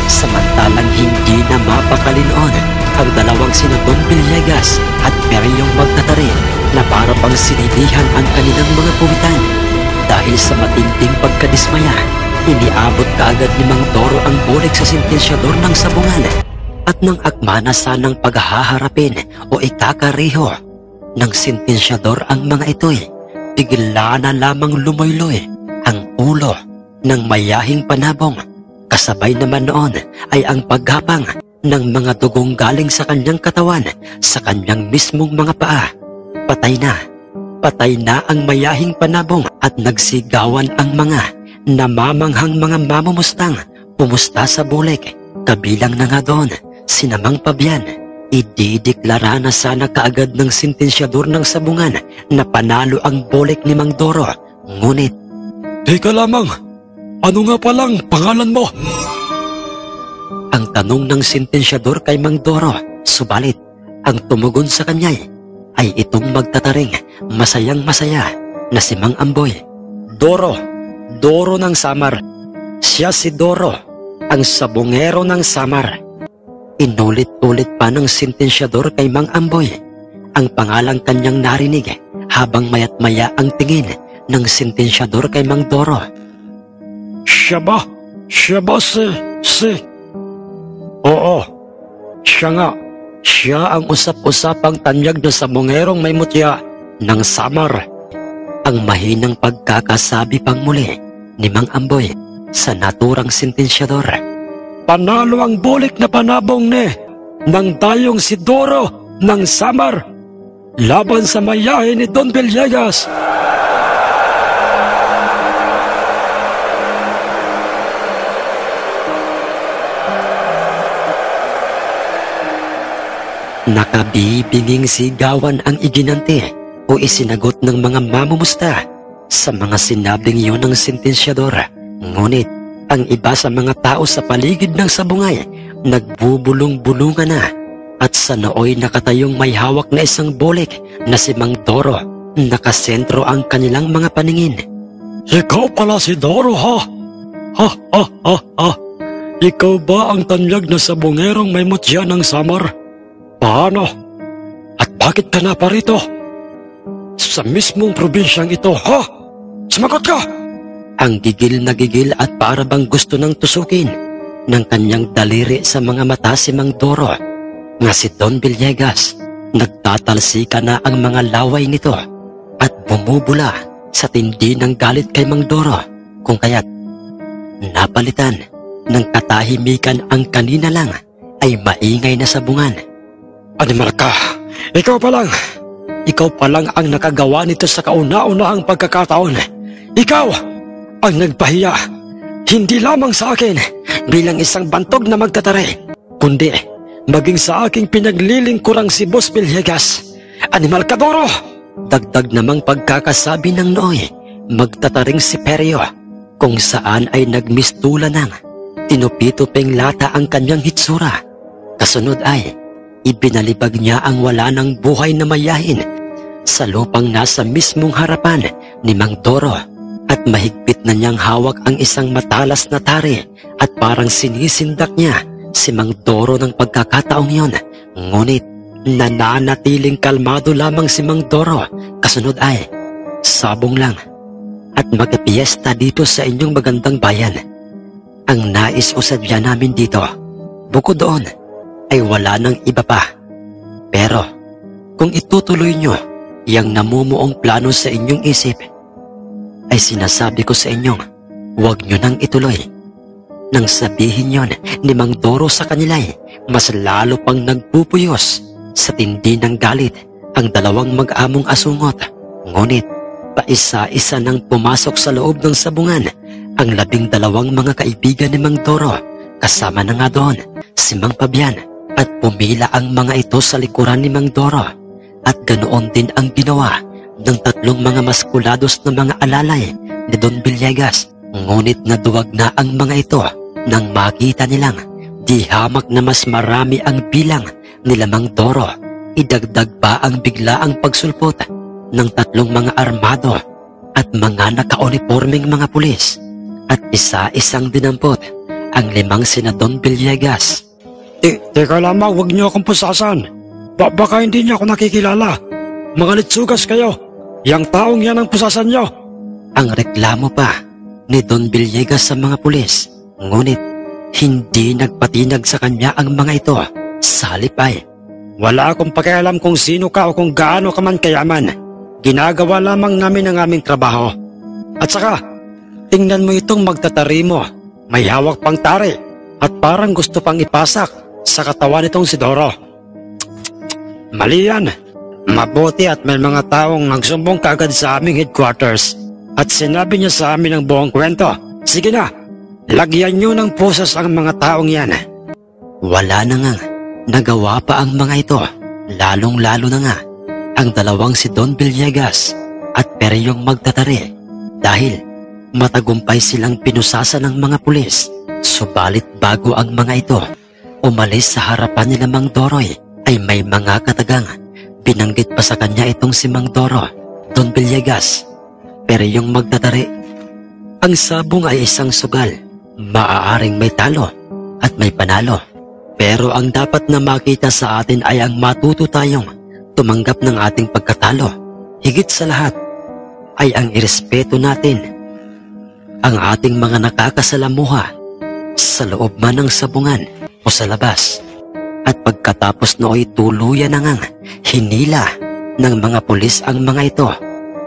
Samantalang hindi na mapakalinoon ang 2 sina Don Villegas at Peryong magtatari na para bang sinilihan ang kanilang mga puwitan. Dahil sa matinding pagkadismaya, iniabot kaagad ni Mang Toro ang Boleg sa sentensyador ng sabungan at nang akma na sanang paghaharapin o ikakariho ng sentensyador ang mga ito'y bigla na lamang lumoyloy ang ulo ng mayahing panabong. Kasabay naman noon ay ang paghapang ng mga dugong galing sa kanyang katawan sa kanyang mismong mga paa. Patay na ang mayahing panabong at nagsigawan ang mga namamanghang mga mamumustang pumusta sa Boleg. Kabilang na nga doon sina Mang Pabian. Idideklara na sana kaagad ng sentensyador ng sabungan na panalo ang Boleg ni Mang Doro. Ngunit, "Teka lamang, ano nga palang pangalan mo?" ang tanong ng sentensyador kay Mang Doro. Subalit, ang tumugon sa kanya ay itong magtataring masayang-masaya na si Mang Amboy. Doro ng Samar. Siya si Doro, ang sabongero ng Samar." Inulit-ulit pa ng sentensyador kay Mang Amboy ang pangalang kanyang narinig habang mayat-maya ang tingin ng sentensyador kay Mang Doro. Siya ba si... Oo, siya nga. Siya ang usap-usapang tanyag na sabongerong may mutya ng Samar. Ang mahinang pagkakasabi pang muli ni Mang Amboy sa naturang sentensyador. Panalo ang Boleg na panabong ng dayong si Doro ng Samar laban sa mayahin ni Don Villegas. Nakabibinging sigawan ang iginante o isinagot ng mga mamumusta sa mga sinabing iyon ng sentensyador. Ngunit ang iba sa mga tao sa paligid ng sabungay nagbubulong-bulungan na at sa Nooy nakatayong may hawak na isang Boleg na si Mang Doro. Nakasentro ang kanilang mga paningin. Ikaw pala si Doro, ha? Ha. Ikaw ba ang tanyag na sabongerong may mutya ng Samar? Paano? At bakit ka na parito? Sa mismong probinsyang ito, ha? Sumagot ka! Ang gigil na gigil at para bang gusto nang tusukin ng kanyang daliri sa mga mata si Mang Doro nga si Don Villegas. Nagtatalsika na ang mga laway nito at bumubula sa tindi ng galit kay Mang Doro, kung kaya't napalitan ng katahimikan ang kanina lang ay maingay na sabungan. Animal ka! Ikaw pa lang ang nakagawa nito sa kauna-unahang pagkakataon. Ikaw ang nagpahiya, hindi lamang sa akin bilang isang bantog na magtatari, kundi maging sa aking pinaglilingkurang si Boss Villegas. Animal ka, Doro! Dagdag namang pagkakasabi ng Nooy, magtataring si Peryo, kung saan ay nagmistula ng tinupituping lata ang kanyang hitsura. Kasunod ay ibinalibag niya ang wala ng buhay na mayahin sa lupang nasa mismong harapan ni Mang Doro at mahigpit na niyang hawak ang isang matalas na tari at parang sinisindak niya si Mang Doro ng pagkakataong yon. Ngunit nananatiling kalmado lamang si Mang Doro. Kasunod ay, sabong lang at magpiesta dito sa inyong magandang bayan. Ang nais o sadya namin dito, bukod doon, ay wala nang iba pa. Pero kung itutuloy nyo yang namumuong plano sa inyong isip, ay sinasabi ko sa inyong huwag nyo nang ituloy. Nang sabihin yon ni Mang Doro sa kanila'y mas lalo pang nagpupuyos sa tindi ng galit ang dalawang mag-among asungot. Ngunit paisa-isa nang pumasok sa loob ng sabungan ang 12 mga kaibigan ni Mang Doro, kasama na nga doon si Mang Fabian, at pumila ang mga ito sa likuran ni Mang Doro. At ganoon din ang ginawa ng 3 mga maskulados na mga alalay ni Don Villegas. Ngunit naduwag na ang mga ito nang makita nilang di hamak na mas marami ang bilang nila Mang Doro. Idagdag pa ang biglaang pagsulpot ng 3 mga armado at mga nakauniforming mga pulis, at isa-isang dinampot ang 5 sina Don Villegas. Teka lamang, huwag niyo akong pusasan. Baka hindi niya ako nakikilala. Mga litsugas kayo. Yang taong yan ang pusasan niyo. Ang reklamo pa ni Don Villegas sa mga pulis. Ngunit hindi nagpatinag sa kanya ang mga ito. Sa halip ay, wala akong pakialam kung sino ka o kung gaano ka man kayaman. Ginagawa lamang namin ang aming trabaho. At saka, tingnan mo itong magtatari mo. May hawak pang tari at parang gusto pang ipasak sa katawan nitong si Doro. Mali yan. Mabuti at may mga taong nagsumbong kaagad sa aming headquarters at sinabi niya sa amin ang buong kwento. Sige na, lagyan niyo ng pusas ang mga taong yan. Wala na nga nagawa pa ang mga ito, lalong-lalo na nga ang 2 si Don Villegas at Peryong magtatari, dahil matagumpay silang pinusasa ng mga pulis. Subalit bago ang mga ito umalis sa harapan nila Mang Doroy, ay may mga katagang binanggit pa sa kanya itong si Mang Doro, Don Villegas, Peryong magtatari. Ang sabong ay isang sugal, maaaring may talo at may panalo. Pero ang dapat na makita sa atin ay ang matuto tayong tumanggap ng ating pagkatalo. Higit sa lahat ay ang irespeto natin ang ating mga nakakasalamuha sa loob man ng sabungan o sa labas. At pagkatapos nooy tuluyan na ngang hinila ng mga pulis ang mga ito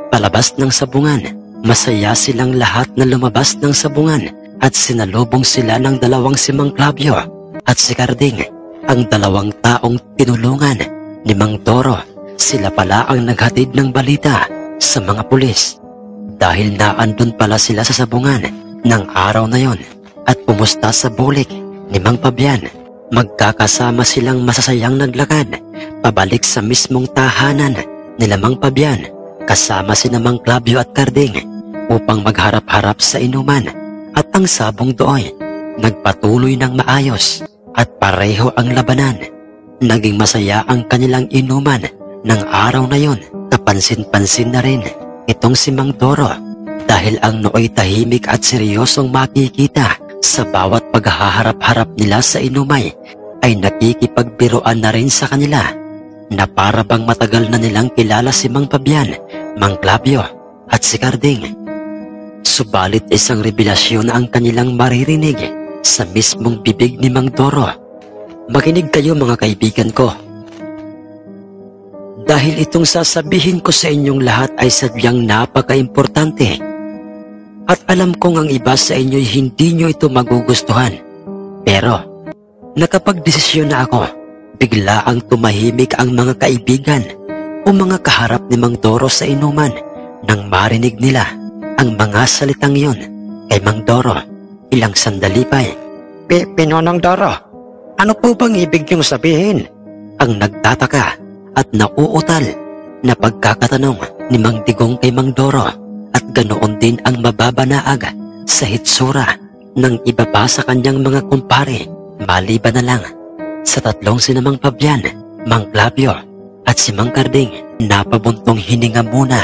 palabas ng sabungan, masaya silang lahat na lumabas ng sabungan at sinalubong sila ng 2 si Mang Clavio at si Carding, ang 2 taong tinulungan ni Mang Doro. Sila pala ang naghatid ng balita sa mga pulis, dahil naandun pala sila sa sabungan ng araw na yon at pumusta sa bulik ni Mang Fabian. Magkakasama silang masasayang naglakad pabalik sa mismong tahanan nila Mang Fabian, kasama sina Mang Clavio at Carding, upang magharap-harap sa inuman. At ang sabong doon nagpatuloy ng maayos at pareho ang labanan. Naging masaya ang kanilang inuman ng araw na yon. Kapansin-pansin na rin itong si Mang Doro, dahil ang nooy tahimik at seryosong makikita sa bawat paghaharap-harap nila sa inumay, ay nakikipagbiruan na rin sa kanila na para bang matagal na nilang kilala si Mang Fabian, Mang Clavio at si Carding. Subalit isang revelasyon ang kanilang maririnig sa mismong bibig ni Mang Doro. Makinig kayo mga kaibigan ko, dahil itong sasabihin ko sa inyong lahat ay sadyang napaka-importante. At alam kong ang iba sa inyo'y hindi nyo ito magugustuhan. Pero nakapagdesisyon na ako. Bigla ang tumahimik ang mga kaibigan o mga kaharap ni Mang Doro sa inuman nang marinig nila ang mga salitang yon kay Mang Doro. Ilang sandali pa'y, Pinonong Doro, ano po bang ibig niyong sabihin? Ang nagtataka at nauutal na pagkakatanong ni Mang Digong kay Mang Doro, at ganoon din ang mababanaag sa hitsura ng iba pa sa kanyang mga kumpare, maliban na lang sa 3 sina Mang Fabian, Mang Clavio at si Mang Carding. Napabuntong hininga muna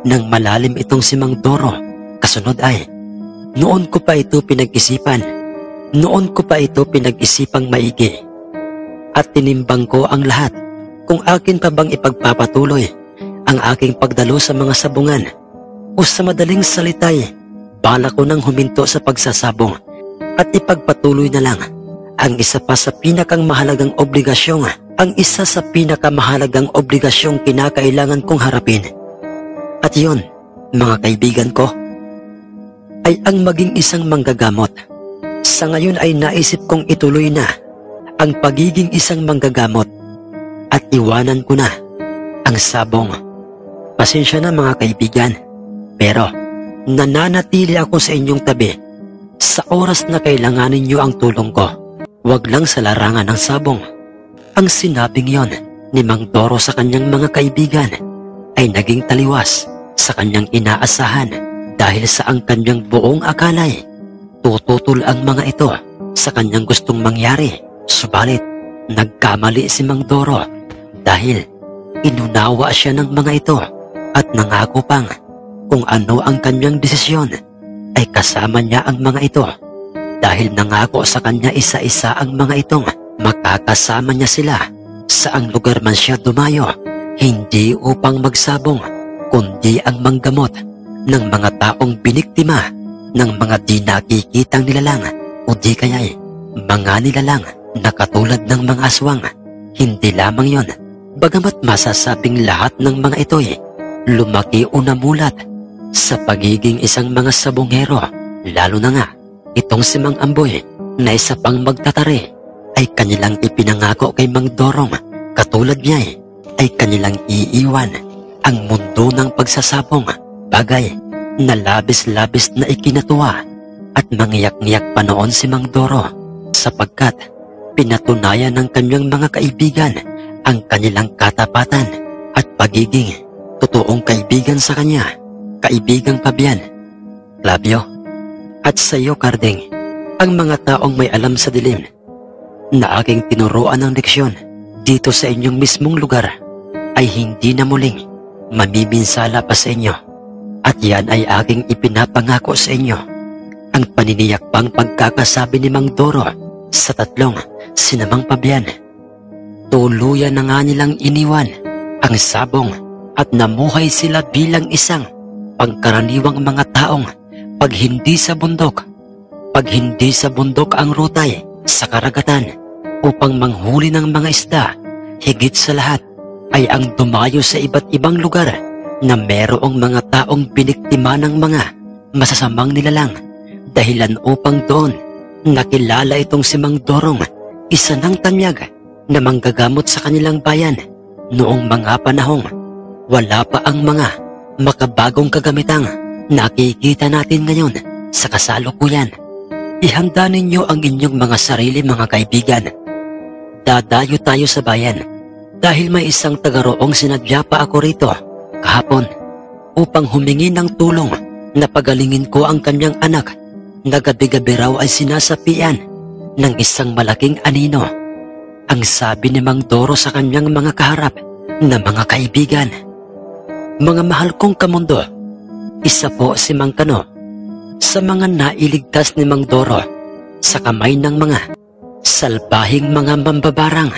ng malalim itong si Mang Doro. Kasunod ay, noon ko pa ito pinag-isipan. Noon ko pa ito pinag-isipang maigi. At tinimbang ko ang lahat kung akin pa bang ipagpapatuloy ang aking pagdalo sa mga sabungan o sa madaling salitay, bala ko nang huminto sa pagsasabong at ipagpatuloy na lang ang isa pa sa pinakang mahalagang obligasyong, kinakailangan kong harapin. At yun, mga kaibigan ko, ay ang maging isang manggagamot. Sa ngayon ay naisip kong ituloy na ang pagiging isang manggagamot at iwanan ko na ang sabong. Pasensya na mga kaibigan, pero nananatili ako sa inyong tabi sa oras na kailanganin niyo ang tulong ko. Huwag lang sa larangan ng sabong. Ang sinabing yon ni Mang Doro sa kanyang mga kaibigan ay naging taliwas sa kanyang inaasahan dahil sa ang kanyang buong akalay tututol ang mga ito sa kanyang gustong mangyari. Subalit nagkamali si Mang Doro dahil inunawa siya ng mga ito at nangako pang kung ano ang kanyang desisyon ay kasama niya ang mga ito. Dahil nangako sa kanya isa-isa ang mga itong makakasama niya sila sa ang lugar man siya dumayo, hindi upang magsabong, kundi ang manggamot ng mga taong biniktima ng mga di nakikitang nilalang o di kaya'y mga nilalang na katulad ng mga aswang. Hindi lamang yon, bagamat masasabing lahat ng mga ito'y lumaki o namulat sa pagiging isang mga sabongero, lalo na nga itong si Mang Amboy na isa pang magtatari ay kanilang ipinangako kay Mang Dorong katulad niya ay kanilang iiwan ang mundo ng pagsasabong, bagay na labis-labis na ikinatuwa at mangiyak-ngiyak pa noon si Mang Doro sapagkat pinatunayan ng kanyang mga kaibigan ang kanilang katapatan at pagiging totoong kaibigan sa kanya. Kaibigang Pabian, Clavio, at sa iyo, Karding, ang mga taong may alam sa dilim na aking tinuruan ng leksyon dito sa inyong mismong lugar ay hindi na muling mamiminsala pa sa inyo. At yan ay aking ipinapangako sa inyo, ang paniniyak pang pagkakasabi ni Mang Doro sa tatlong sinamang Pabian. Tuluyan na nga nilang iniwan ang sabong at namuhay sila bilang isang pangkaraniwang mga taong pag hindi sa bundok ang rutay sa karagatan upang manghuli ng mga isda, higit sa lahat ay ang dumayo sa iba't ibang lugar na merong mga taong biniktima ng mga masasamang nilalang, dahilan upang doon nakilala itong si Mang Dorong, isa ng tanyag na manggagamot sa kanilang bayan noong mga panahong wala pa ang mga makabagong kagamitang nakikita natin ngayon sa kasalukuyan. Ihanda ninyo ang inyong mga sarili, mga kaibigan. Dadayo tayo sa bayan dahil may isang tagaroong sinadya pa ako rito kahapon upang humingi ng tulong na pagalingin ko ang kanyang anak na gabi-gabi raw ay sinasapian ng isang malaking anino. Ang sabi ni Mang Doro sa kanyang mga kaharap na mga kaibigan, mga mahal kong kamundo, isa po si Mang Kano sa mga nailigtas ni Mang Doro sa kamay ng mga salbahing mga mambabarang.